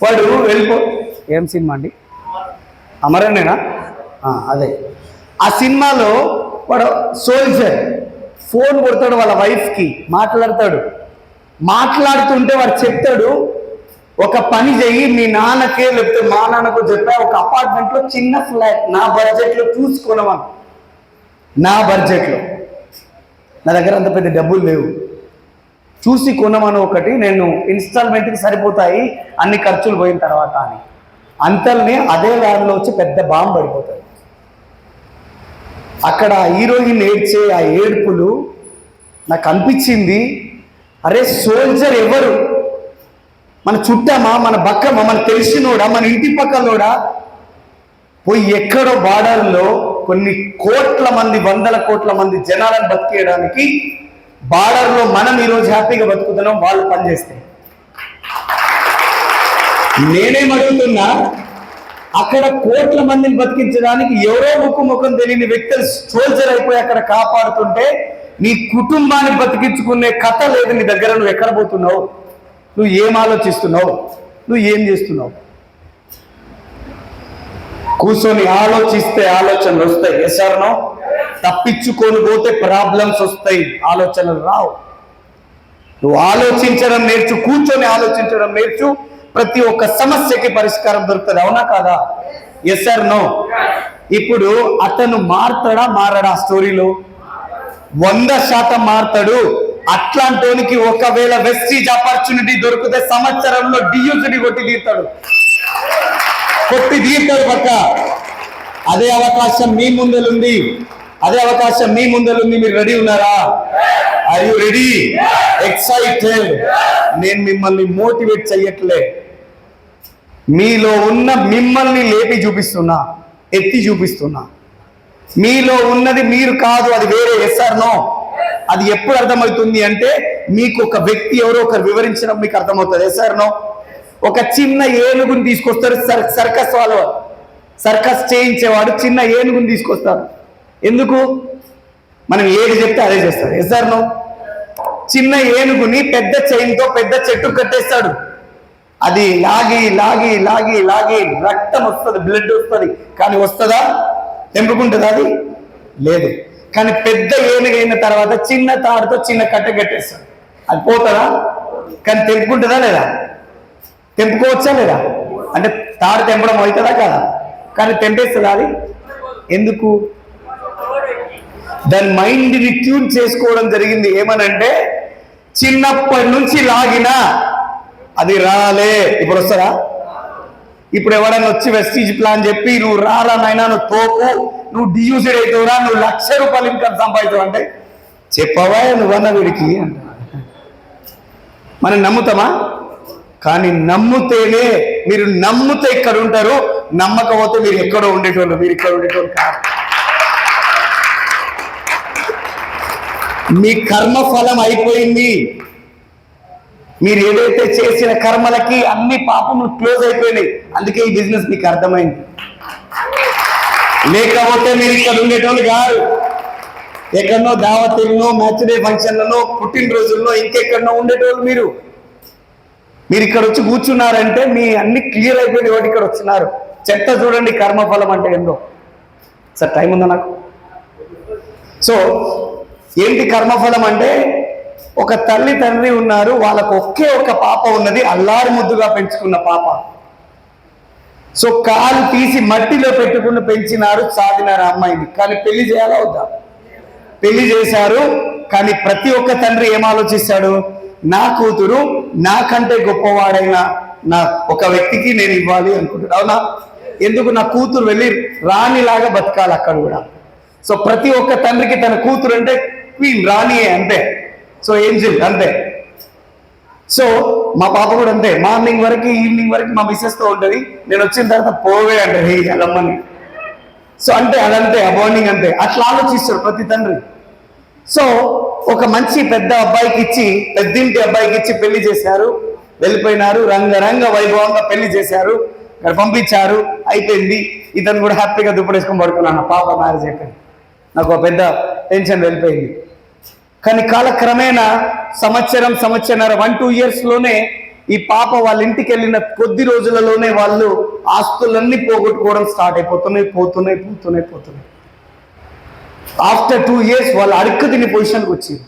వాడు ఏం సినిమా అండి? అమరనేనా? అదే. ఆ సినిమాలో వాడు సోల్జర్ ఫోన్ కొడతాడు వాళ్ళ వైఫ్కి, మాట్లాడుతుంటే వాడు చెప్తాడు, ఒక పని చెయ్యి, మీ నాన్నకే లేకపోతే మా నాన్నకు చెప్పా, ఒక అపార్ట్మెంట్లో చిన్న ఫ్లాట్ నా బడ్జెట్లో చూసుకున్నామని. నా దగ్గర అంత పెద్ద డబ్బులు లేవు, చూసి కొనమని ఒకటి, నేను ఇన్స్టాల్మెంట్కి సరిపోతాయి అన్ని ఖర్చులు పోయిన తర్వాత అని. అంతల్ని అదే వ్యాన్లో వచ్చి పెద్ద బాంబు పడిపోతాయి. అక్కడ హీరోయిన్ ఏడ్చే ఆ ఏడుపులు నాకు అనిపించింది, అరే సోల్జర్ ఎవరు? మన చుట్టమా, మన బక్కమా, మన తెలిసినోడా, మన ఇంటి పక్కలోడా? పోయి ఎక్కడో బార్డర్లో కొన్ని కోట్ల మంది, 100 కోట్ల మంది జనాలను బతికేయడానికి బార్డర్లో మనం ఈరోజు హ్యాపీగా బతుకుతున్నాం, వాళ్ళు పనిచేస్తే. నేనేమడుగుతున్నా, అక్కడ కోట్ల మందిని బతికించడానికి ఎవరో ముఖం తెలియని వ్యక్తులు సోల్జర్ అయిపోయి అక్కడ కాపాడుతుంటే, నీ కుటుంబాన్ని బతికించుకునే కథ లేదు నీ దగ్గర. నువ్వు ఎక్కడ పోతున్నావు? నువ్వు ఏం ఆలోచిస్తున్నావు? నువ్వు ఏం చేస్తున్నావు? కూర్చొని ఆలోచిస్తే ఆలోచనలు వస్తాయి. Yes or no? తప్పించుకొని పోతే ప్రాబ్లమ్స్ వస్తాయి, ఆలోచనలు రావు. నువ్వు ఆలోచించడం నేర్చు, కూర్చొని ఆలోచించడం నేర్చు, ప్రతి ఒక్క సమస్యకి పరిష్కారం దొరుకుతుంది. అవునా కాదా? Yes or no? ఇప్పుడు అతను మారడా? స్టోరీలో 100% మారతాడు. అట్లాంటోనికి ఒకవేళ వెస్టీజ్ ఆపర్చునిటీ దొరికితే సంవత్సరంలో డియూసిటీ కొట్టి తీరుతాడు పక్క. అదే అవకాశం మీ ముందలుంది, మీరు రెడీ ఉన్నారా? Are you ready? ఎక్సైటెడ్? నేను మిమ్మల్ని మోటివేట్ చెయ్యట్లే, మీలో ఉన్న మిమ్మల్ని లేపి చూపిస్తున్నా, ఎత్తి చూపిస్తున్నా. మీలో ఉన్నది మీరు కాదు, అది వేరే. Yes or no? అది ఎప్పుడు అర్థమవుతుంది అంటే మీకు ఒక వ్యక్తి ఎవరో ఒకరు వివరించడం మీకు అర్థమవుతుంది. Yes or no? ఒక చిన్న ఏనుగుని తీసుకొస్తారు, సర్కస్ చేయించేవాడు చిన్న ఏనుగుని తీసుకొస్తాడు. ఎందుకు? మనం ఏది చెప్తే అదే చేస్తాడు. Yes or no? చిన్న ఏనుగుని పెద్ద చైన్తో పెద్ద చెట్టు కట్టేస్తాడు. అది లాగి లాగి లాగి లాగి రక్తం వస్తుంది, బ్లడ్ వస్తుంది. కానీ వస్తుందా? తెంపుకుంటుందా? అది లేదు. కానీ పెద్ద ఏనుగు అయిన తర్వాత చిన్న తాడుతో చిన్న కట్ట కట్టేస్తాడు. అది పోతుందా? కానీ తెంపుకుంటుందా లేదా? తెంపుకోవచ్చా లేదా? అంటే తాడు తెంపడం అవుతుందా కదా? కానీ తెంపేస్తుందా అది? ఎందుకు? దాని మైండ్ని ట్యూన్ చేసుకోవడం జరిగింది. ఏమనంటే చిన్నప్పటి నుంచి లాగినా అది రాలే, ఇప్పుడు వస్తారా? ఇప్పుడు ఎవడన్నా వచ్చి వెస్టీజ్ ప్లాన్ చెప్పి నువ్వు రారా నాయనా, నువ్వు తోపు, నువ్వు డియూసిడ్ అవుతావురా, నువ్వు ₹1,00,000 ఇన్కమ్ సంపాదిస్తావు అంటే చెప్పవా నువ్వన్న వీడికి అంట. మనం నమ్ముతామా? కానీ నమ్ముతేనే, మీరు నమ్ముతే ఇక్కడ ఉంటారు, నమ్మకపోతే మీరు ఎక్కడో ఉండేటోళ్ళు, మీరు ఇక్కడ ఉండేటోళ్ళు కాదు. మీ కర్మఫలం అయిపోయింది. మీరు ఏదైతే చేసిన కర్మలకి అన్ని పాపములు క్లోజ్ అయిపోయినాయి. అందుకే ఈ బిజినెస్ మీకు అర్థమైంది. లేకపోతే మీరు ఇక్కడ ఉండేటోళ్ళు కాదు. ఎక్కడనో దావతుల్లో, మ్యాచ్ డే ఫంక్షన్లలో, పుట్టినరోజుల్లో, ఇంకెక్కడనో ఉండేటోళ్ళు మీరు. మీరు ఇక్కడ వచ్చి కూర్చున్నారంటే మీ అన్ని క్లియర్ అయిపోయింది కాబట్టి ఇక్కడ వచ్చినారు. చెత్త చూడండి కర్మఫలం అంటే ఏందో. సార్ టైం ఉందా నాకు? సో ఏంటి కర్మఫలం అంటే, ఒక తల్లి తండ్రి ఉన్నారు, వాళ్ళకు ఒకే ఒక పాప ఉన్నది, అల్లారు ముద్దుగా పెంచుకున్న పాప. సో కాలు తీసి మట్టిలో పెట్టుకుని పెంచినారు, సాధినారు అమ్మాయిని. కానీ పెళ్లి చేయాలా వద్దా? పెళ్లి చేశారు. కానీ ప్రతి ఒక్క తండ్రి ఏం ఆలోచిస్తాడు? నా కూతురు నాకంటే గొప్పవాడైన నా ఒక వ్యక్తికి నేను ఇవ్వాలి అనుకుంటాడు. అవునా? ఎందుకు? నా కూతురు వెళ్ళి రాణిలాగా బతకాలి అక్కడ కూడా. సో ప్రతి ఒక్క తండ్రికి తన కూతురు అంటే క్వీన్, రాణియే, అంతే. సో ఏంజిల్ అంతే. సో మా పాప కూడా అంతే. మార్నింగ్ వరకు ఈవినింగ్ వరకు మా మిస్సెస్తో ఉంటుంది. నేను వచ్చిన తర్వాత పోవే అంటే హే అలమ్మని. సో అంటే అదంతే, ఆ బాండింగ్ అంతే. అట్లా ఆలోచిస్తాడు ప్రతి తండ్రి. సో ఒక మంచి పెద్ద అబ్బాయికి ఇచ్చి, పెద్దింటి అబ్బాయికి ఇచ్చి పెళ్లి చేశారు. వెళ్ళిపోయినారు, రంగరంగ వైభవంగా పెళ్లి చేశారు, ఇక్కడ పంపించారు, అయిపోయింది. ఇతను కూడా హ్యాపీగా దుప్పడేసుకొని పడుకున్నాను. పాప మ్యారేజ్ అయిపోయింది. నాకు ఒక పెద్ద టెన్షన్ వెళ్ళిపోయింది. కానీ కాలక్రమేణా సంవత్సరం 1-2 ఇయర్స్లోనే ఈ పాప వాళ్ళ ఇంటికి వెళ్ళిన కొద్ది రోజులలోనే వాళ్ళు ఆస్తులన్నీ పోగొట్టుకోవడం స్టార్ట్ అయిపోతున్నాయి. ఆఫ్టర్ 2 ఇయర్స్ వాళ్ళు అడుక్కు తిని పొజిషన్కి వచ్చింది.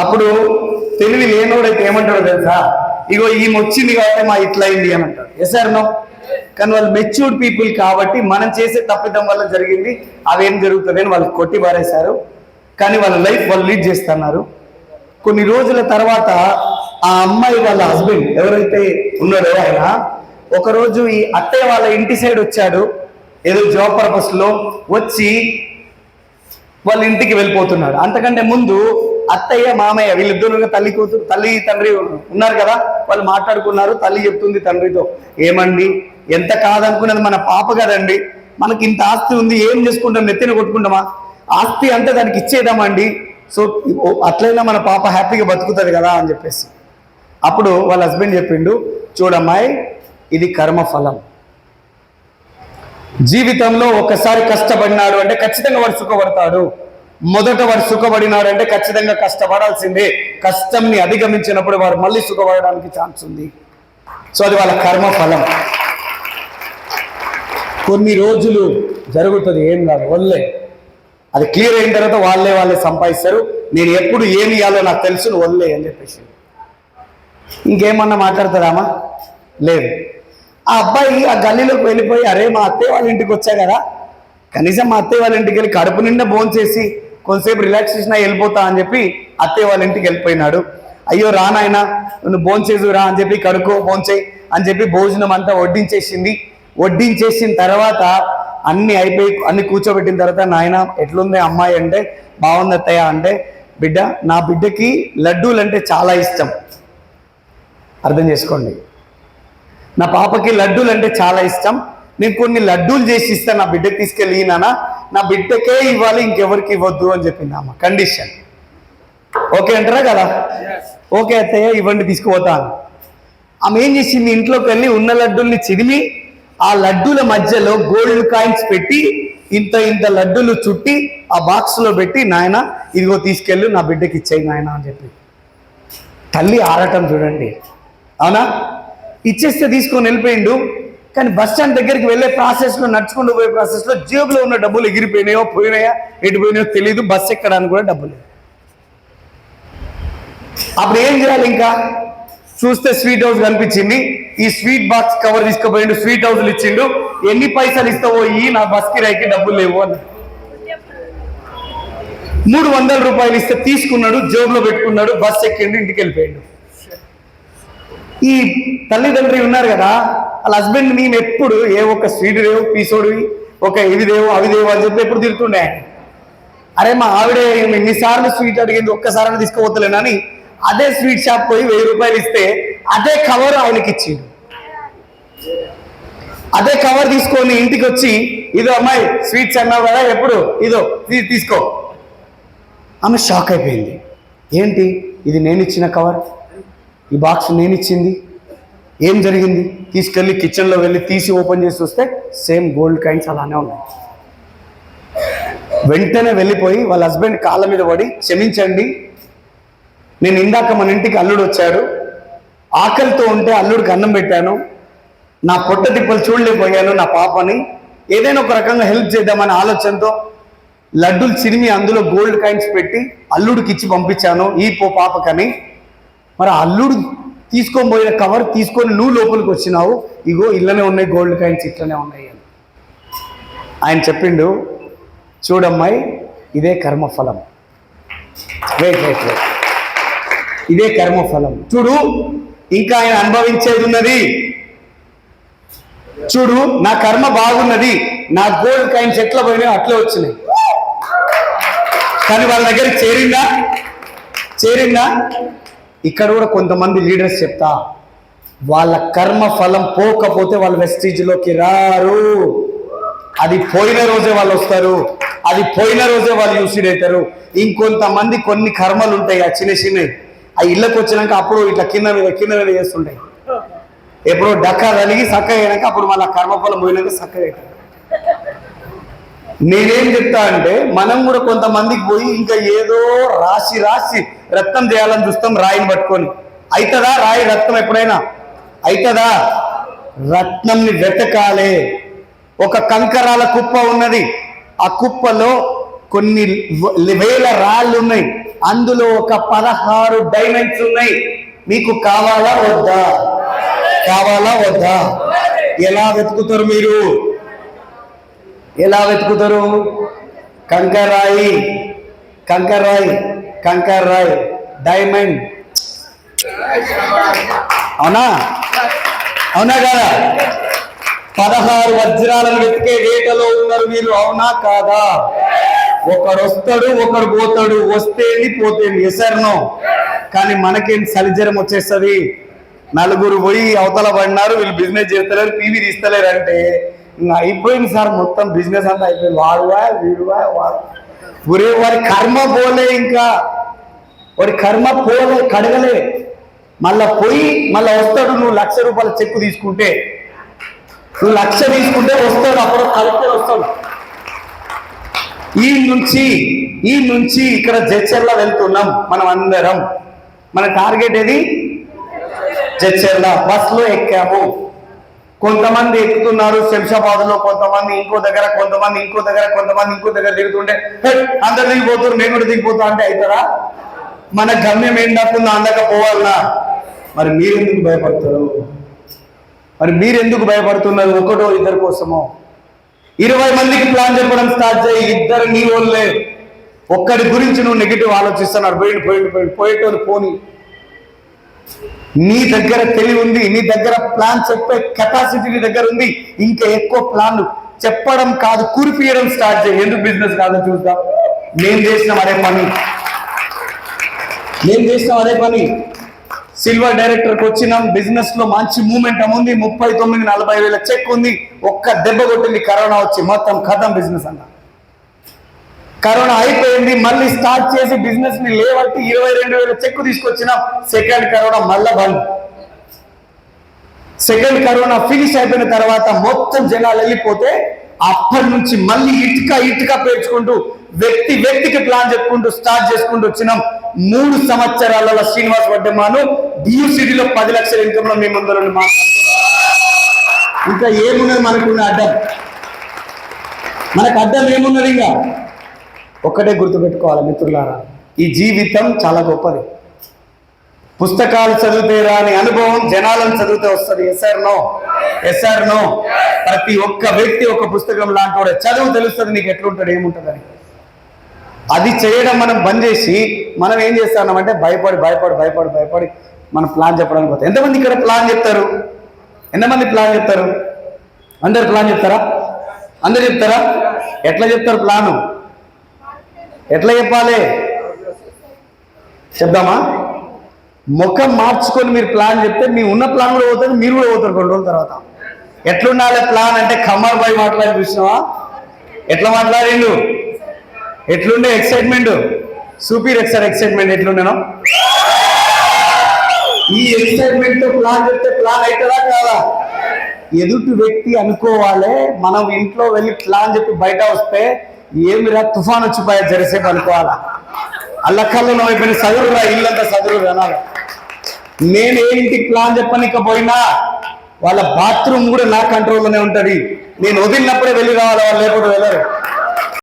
అప్పుడు తెలివి లేనోడైతే ఏమంటాడో తెలుసా? ఇగో ఈమె వచ్చింది కాబట్టి మా ఇట్లా అయింది అని అంటారు. Yes or no? కానీ వాళ్ళు మెచ్యూర్డ్ పీపుల్ కాబట్టి మనం చేసే తప్పిదం వల్ల జరిగింది, అవేం జరుగుతుంది అని వాళ్ళు కొట్టి పారేశారు. కానీ వాళ్ళ లైఫ్ వాళ్ళు లీడ్ చేస్తున్నారు. కొన్ని రోజుల తర్వాత ఆ అమ్మాయి వాళ్ళ హస్బెండ్ ఎవరైతే ఉన్నాడో ఆయన ఒకరోజు ఈ అత్తయ్య వాళ్ళ ఇంటి సైడ్ వచ్చాడు, ఏదో జాబ్ పర్పస్లో వచ్చి వాళ్ళ ఇంటికి వెళ్ళిపోతున్నాడు. అంతకంటే ముందు అత్తయ్య మామయ్య వీళ్ళిద్దరు తల్లి తండ్రి ఉన్నారు కదా, వాళ్ళు మాట్లాడుకున్నారు. తల్లి చెప్తుంది తండ్రితో, ఏమండి ఎంత కాదనుకున్నది మన పాప కదండి, మనకి ఇంత ఆస్తి ఉంది, ఏం చేసుకుంటాం, నెత్తిన కొట్టుకుంటామా? ఆస్తి అంతా దానికి ఇచ్చేద్దామండి. సో అట్లయినా మన పాప హ్యాపీగా బతుకుతుంది కదా అని చెప్పేసి. అప్పుడు వాళ్ళ హస్బెండ్ చెప్పిండు, చూడమ్మాయి, ఇది కర్మఫలం. జీవితంలో ఒకసారి కష్టపడినాడు అంటే ఖచ్చితంగా వాడు సుఖపడతాడు. మొదట వాడు సుఖపడినాడు అంటే ఖచ్చితంగా కష్టపడాల్సిందే. కష్టంని అధిగమించినప్పుడు వాడు మళ్ళీ సుఖపడడానికి ఛాన్స్ ఉంది. సో అది వాళ్ళ కర్మఫలం. కొన్ని రోజులు జరుగుతుంది, ఏం కాదు, వల్లే. అది క్లియర్ అయిన తర్వాత వాళ్ళే సంపాదిస్తారు. నేను ఎప్పుడు ఏమి ఇవ్వాలో నాకు తెలుసు, వల్లే అని చెప్పేసి. ఇంకేమన్నా మాట్లాడతారామా? లేదు. ఆ అబ్బాయి ఆ గల్లీలోకి వెళ్ళిపోయి, అరే మా అత్తయ్య వాళ్ళ ఇంటికి వచ్చా కదా, కనీసం మా అత్తయ్య వాళ్ళ ఇంటికి వెళ్ళి కడుపు నిండా భోంచేసి కొంతసేపు రిలాక్సేషన్ అయి వెళ్ళిపోతా అని చెప్పి అత్తయ్య వాళ్ళ ఇంటికి వెళ్ళిపోయినాడు. అయ్యో రానాయన నువ్వు భోంచేసురా అని చెప్పి, కడుకో భోంచేయి అని చెప్పి భోజనం అంతా వడ్డించేసింది. వడ్డించేసిన తర్వాత అన్ని కూర్చోబెట్టిన తర్వాత, నాయన ఎట్లుంది అమ్మాయి అంటే, బాగుంది అత్తయ్య అంటే, బిడ్డ నా బిడ్డకి లడ్డూలు అంటే చాలా ఇష్టం. అర్థం చేసుకోండి, నా పాపకి లడ్డూలు అంటే చాలా ఇష్టం, నేను కొన్ని లడ్డూలు చేసి ఇస్తాను, నా బిడ్డకి తీసుకెళ్ళి నా బిడ్డకే ఇవ్వాలి, ఇంకెవరికి ఇవ్వద్దు అని చెప్పింది అమ్మ. కండిషన్ ఓకే అంటారా కదా? ఓకే అత్తయ్య ఇవ్వండి తీసుకుపోతాను. ఆమె ఏం చేసింది, ఇంట్లోకి వెళ్ళి ఉన్న లడ్డూల్ని చిరిమి ఆ లడ్డూల మధ్యలో గోల్డ్ కాయిన్స్ పెట్టి ఇంత ఇంత లడ్డూలు చుట్టి ఆ బాక్స్లో పెట్టి, నాయన ఇదిగో తీసుకెళ్ళు నా బిడ్డకి ఇచ్చేయి నాయన అని చెప్పి. తల్లి ఆడటం చూడండి, అవునా? ఇచ్చేస్తే తీసుకొని వెళ్ళిపోయిండు. కానీ బస్ స్టాండ్ దగ్గరికి వెళ్ళే ప్రాసెస్లో, నడుచుకుంటూ పోయే ప్రాసెస్లో జేబులో ఉన్న డబ్బులు ఎగిరిపోయినాయో పోయినాయా ఎటు పోయినాయో తెలియదు. బస్సు ఎక్కడానికి కూడా డబ్బులు. అప్పుడు ఏం చేయాలి? ఇంకా చూస్తే స్వీట్ హౌస్ కనిపించింది. ఈ స్వీట్ బాక్స్ కవర్ తీసుకుపోయిండు, స్వీట్ హౌస్లు ఇచ్చిండు. ఎన్ని పైసలు ఇస్తావో నా బస్ కిరాయికి డబ్బులు లేవు అని 300 రూపాయలు ఇస్తే తీసుకున్నాడు, జేబులో పెట్టుకున్నాడు, బస్ ఎక్కిండు, ఇంటికి వెళ్ళిపోయాడు. ఈ తల్లిదండ్రి ఉన్నారు కదా, వాళ్ళ హస్బెండ్ నేను ఎప్పుడు ఒక్క స్వీట్ దేవు, పీసోడివి, ఒక ఇవి దేవు అవి దేవు అని చెప్పి ఎప్పుడు తిరుగుతుండే. అరే మా ఆవిడే ఎన్నిసార్లు స్వీట్ అడిగింది, ఒక్కసారి తీసుకుపోతలేనని అదే స్వీట్ షాప్ పోయి 1000 రూపాయలు ఇస్తే అదే కవర్ ఆయనకి ఇచ్చిండు. అదే కవర్ తీసుకొని ఇంటికి వచ్చి, ఇదో అమ్మాయి స్వీట్స్ అన్నావు కదా, ఎప్పుడు ఇదో తీసుకో. ఆమె షాక్ అయిపోయింది. ఏంటి ఇది, నేను ఇచ్చిన కవర్, ఈ బాక్స్ నేను ఇచ్చింది, ఏం జరిగింది? తీసుకెళ్ళి కిచెన్లో వెళ్ళి తీసి ఓపెన్ చేసి వస్తే సేమ్ గోల్డ్ కాయిన్స్ అలానే ఉన్నాయి. వెంటనే వెళ్ళిపోయి వాళ్ళ హస్బెండ్ కాళ్ళ మీద పడి, క్షమించండి, నేను ఇందాక మన ఇంటికి అల్లుడు వచ్చాడు, ఆకలితో ఉంటే అల్లుడికి అన్నం పెట్టాను, నా పొట్ట తిప్పలు చూడలేకపోయాను నా పాపని, ఏదైనా ఒక రకంగా హెల్ప్ చేద్దామనే ఆలోచనతో లడ్డూలు చిరిమి అందులో గోల్డ్ కాయిన్స్ పెట్టి అల్లుడికి ఇచ్చి పంపించాను ఈ పాపకని. మరి అల్లుడు తీసుకొని పోయిన కవర్ తీసుకొని నువ్వు లోపలికి వచ్చినావు, ఇగో ఇళ్ళనే ఉన్నాయి గోల్డ్ కాయిన్స్, ఇట్లనే ఉన్నాయి అని ఆయన చెప్పిండు. చూడమ్మాయి, ఇదే కర్మఫలం. వెయిట్, ఇదే కర్మఫలం. చూడు, ఇంకా ఆయన అనుభవించేది ఉన్నది. చూడు, నా కర్మ బాగున్నది, నా గోల్డ్ కాయిన్స్ ఎట్లా పోయినాయో అట్లే వచ్చినాయి. కానీ వాళ్ళ దగ్గర చేరిందా? ఇక్కడ కూడా కొంతమంది లీడర్స్ చెప్తా, వాళ్ళ కర్మ ఫలం పోకపోతే వాళ్ళు వెస్టీజ్లోకి రారు. అది పోయిన రోజే వాళ్ళు వస్తారు, అది పోయిన రోజే వాళ్ళు యూసిడ్ అవుతారు. ఇంకొంతమంది కొన్ని కర్మలు ఉంటాయి, ఆ చిన్న చిన్నవి, ఆ ఇళ్ళకి వచ్చినాక అప్పుడు ఇట్లా కింద మీద చేస్తుంటాయి. ఎప్పుడో డక్కా కలిగి చక్కగా అయినాక అప్పుడు మళ్ళీ కర్మఫలం పోయినాక చక్కగా అవుతారు. నేనేం చెప్తా అంటే, మనం కూడా కొంతమందికి పోయి ఇంకా ఏదో రాసి రత్నం చేయాలని చూస్తాం, రాయిని పట్టుకొని. అవుతుందా రాయి రత్నం ఎప్పుడైనా అవుతుందా? రత్నంని వెతకాలే. ఒక కంకరాల కుప్ప ఉన్నది, ఆ కుప్పలో కొన్ని వేల రాళ్ళు ఉన్నాయి, అందులో ఒక 16 డైమండ్స్ ఉన్నాయి. మీకు కావాలా వద్దా? ఎలా వెతుకుతారు మీరు? ఎలా వెతుకుతారు? కంకర్రాయి డైమండ్. అవునా కాదా? 16 వజ్రాలను వెతికే వేటలో ఉన్నారు మీరు, అవునా కాదా? ఒకడు వస్తాడు, ఒకడు పోతాడు, వస్తేంది పోతేంది, ఎసర్నో. కానీ మనకేం సలిజరం వచ్చేస్తుంది. నలుగురు పోయి అవతల పడినారు, వీళ్ళు బిజినెస్ చేస్తలేరు, టీవీ తీస్తలేరు అంటే ఇంకా అయిపోయింది సార్, మొత్తం బిజినెస్ అంతా అయిపోయింది. వీడువా వాడి కర్మ పోలే, ఇంకా వాడి కర్మ పోలే, కడగలే. మళ్ళా పోయి మళ్ళీ వస్తాడు. నువ్వు 1,00,000 రూపాయల చెక్కు తీసుకుంటే, నువ్వు 1,00,000 తీసుకుంటే వస్తాడు, అప్పుడు కలుపుకొని వస్తాడు. ఈ నుంచి ఇక్కడ జడ్చర్ల వెళ్తున్నాం మనం అందరం. మన టార్గెట్ ఏది? జడ్చర్ల. బస్సులో ఎక్కాము, కొంతమంది ఎక్కుతున్నారు శంషాబాద్లో, కొంతమంది ఇంకో దగ్గర, కొంతమంది ఇంకో దగ్గర దిగుతుంటే అందరు దిగిపోతారు, మేము కూడా దిగిపోతా అంటే అవుతారా? మన గమ్యం ఏంటంటుందో అందకపోవాలనా? మరి మీరెందుకు భయపడుతున్నారు? ఒకటో ఇద్దరి కోసమో? 20 మందికి ప్లాన్ చెప్పడం స్టార్ట్ చేయి, ఇద్దరు నీ వాళ్ళే. ఒక్కడి గురించి నువ్వు నెగిటివ్ ఆలోచిస్తున్నారు, పోయేటోళ్ళు పోని. నీ దగ్గర తెలివి ఉంది, నీ దగ్గర ప్లాన్ చెప్పే కెపాసిటీ నీ దగ్గర ఉంది. ఇంకా ఎక్కువ ప్లాన్ చెప్పడం కాదు, కురిపియడం స్టార్ట్ చేయి. ఎందుకు బిజినెస్ కాదో చూద్దాం. నేను చేసిన అదే పని. సిల్వర్ డైరెక్టర్కి వచ్చినాం, బిజినెస్ లో మంచి మూమెంట్ ఉంది, 39-40 వేల చెక్ ఉంది. ఒక్క దెబ్బ కొట్టింది కరోనా వచ్చి, మొత్తం ఖతం బిజినెస్ అన్న. కరోనా అయిపోయింది, మళ్ళీ స్టార్ట్ చేసి బిజినెస్ ని లేవట్టి 22 వేల చెక్ తీసుకొచ్చినాం. సెకండ్ కరోనా మళ్ళా బంద్. సెకండ్ కరోనా ఫినిష్ అయిపోయిన తర్వాత మొత్తం జనాలు వెళ్ళిపోతే అప్పటి నుంచి మళ్ళీ ఇటుక పేర్చుకుంటూ వ్యక్తికి ప్లాన్ చెప్పుకుంటూ స్టార్ట్ చేసుకుంటూ వచ్చినాం. 3 సంవత్సరాలలో శ్రీనివాస్ వడ్డెమాను డియూసిటీలో 10 లక్షల ఇన్కమ్ లో మేము అందరం మాట్లాడుతున్నాం. ఇంకా ఏమున్నది మనకున్న అడ్డం? మనకు అడ్డం ఏమున్నది? ఇంకా ఒక్కటే గుర్తుపెట్టుకోవాలి మిత్రులారా, ఈ జీవితం చాలా గొప్పది. పుస్తకాలు చదివితే రాని అనుభవం జనాలను చదివితే వస్తుంది. Yes or? ప్రతి ఒక్క వ్యక్తి ఒక పుస్తకం లాంటి వాడు. చదువు తెలుస్తుంది నీకు ఎట్లుంటాడు, ఏముంటుందని. అది చేయడం మనం బంద్ చేసి మనం ఏం చేస్తున్నామంటే భయపడి మనం ప్లాన్ చెప్పడానికి పోతాం. ఎంతమంది ఇక్కడ ప్లాన్ చెప్తారు? ఎంతమంది ప్లాన్ చెప్తారు? అందరు ప్లాన్ చెప్తారా? అందరు చెప్తారా? ఎట్లా చెప్తారు ప్లాను? ఎట్లా చెప్పాలి చెప్దామా? ముఖం మార్చుకొని మీరు ప్లాన్ చెప్తే మీ ఉన్న ప్లాన్ కూడా పోతారు, మీరు కూడా పోతారు 2 రోజుల తర్వాత. ఎట్లుండాలి ప్లాన్ అంటే ఖమ్మర్ బాయ్ మాట్లాడి చూసినావా? ఎట్లా మాట్లాడిండు? ఎట్లుండే ఎక్సైట్మెంట్? Super excitement ఎట్లుండేనో. ఈ ఎక్సైట్మెంట్ తో ప్లాన్ చెప్తే ప్లాన్ అవుతుందా కాదా? ఎదుటి వ్యక్తి అనుకోవాలి. మనం ఇంట్లో వెళ్ళి ప్లాన్ చెప్పి బయట వస్తే ఏమిరా తుఫాన్ వచ్చిపోయా జరిసేపు అనుకోవాలా. అల్లకల్లో అయిపోయిన చదువురా, ఇల్లంతా చదువు అనాలి. నేను ఏ ఇంటికి ప్లాన్ చెప్పనికపోయినా వాళ్ళ బాత్రూమ్ కూడా నా కంట్రోల్లోనే ఉంటుంది. నేను వదిలినప్పుడే వెళ్ళి రావాలి, వాళ్ళు లేకపోతే వెళ్ళరు.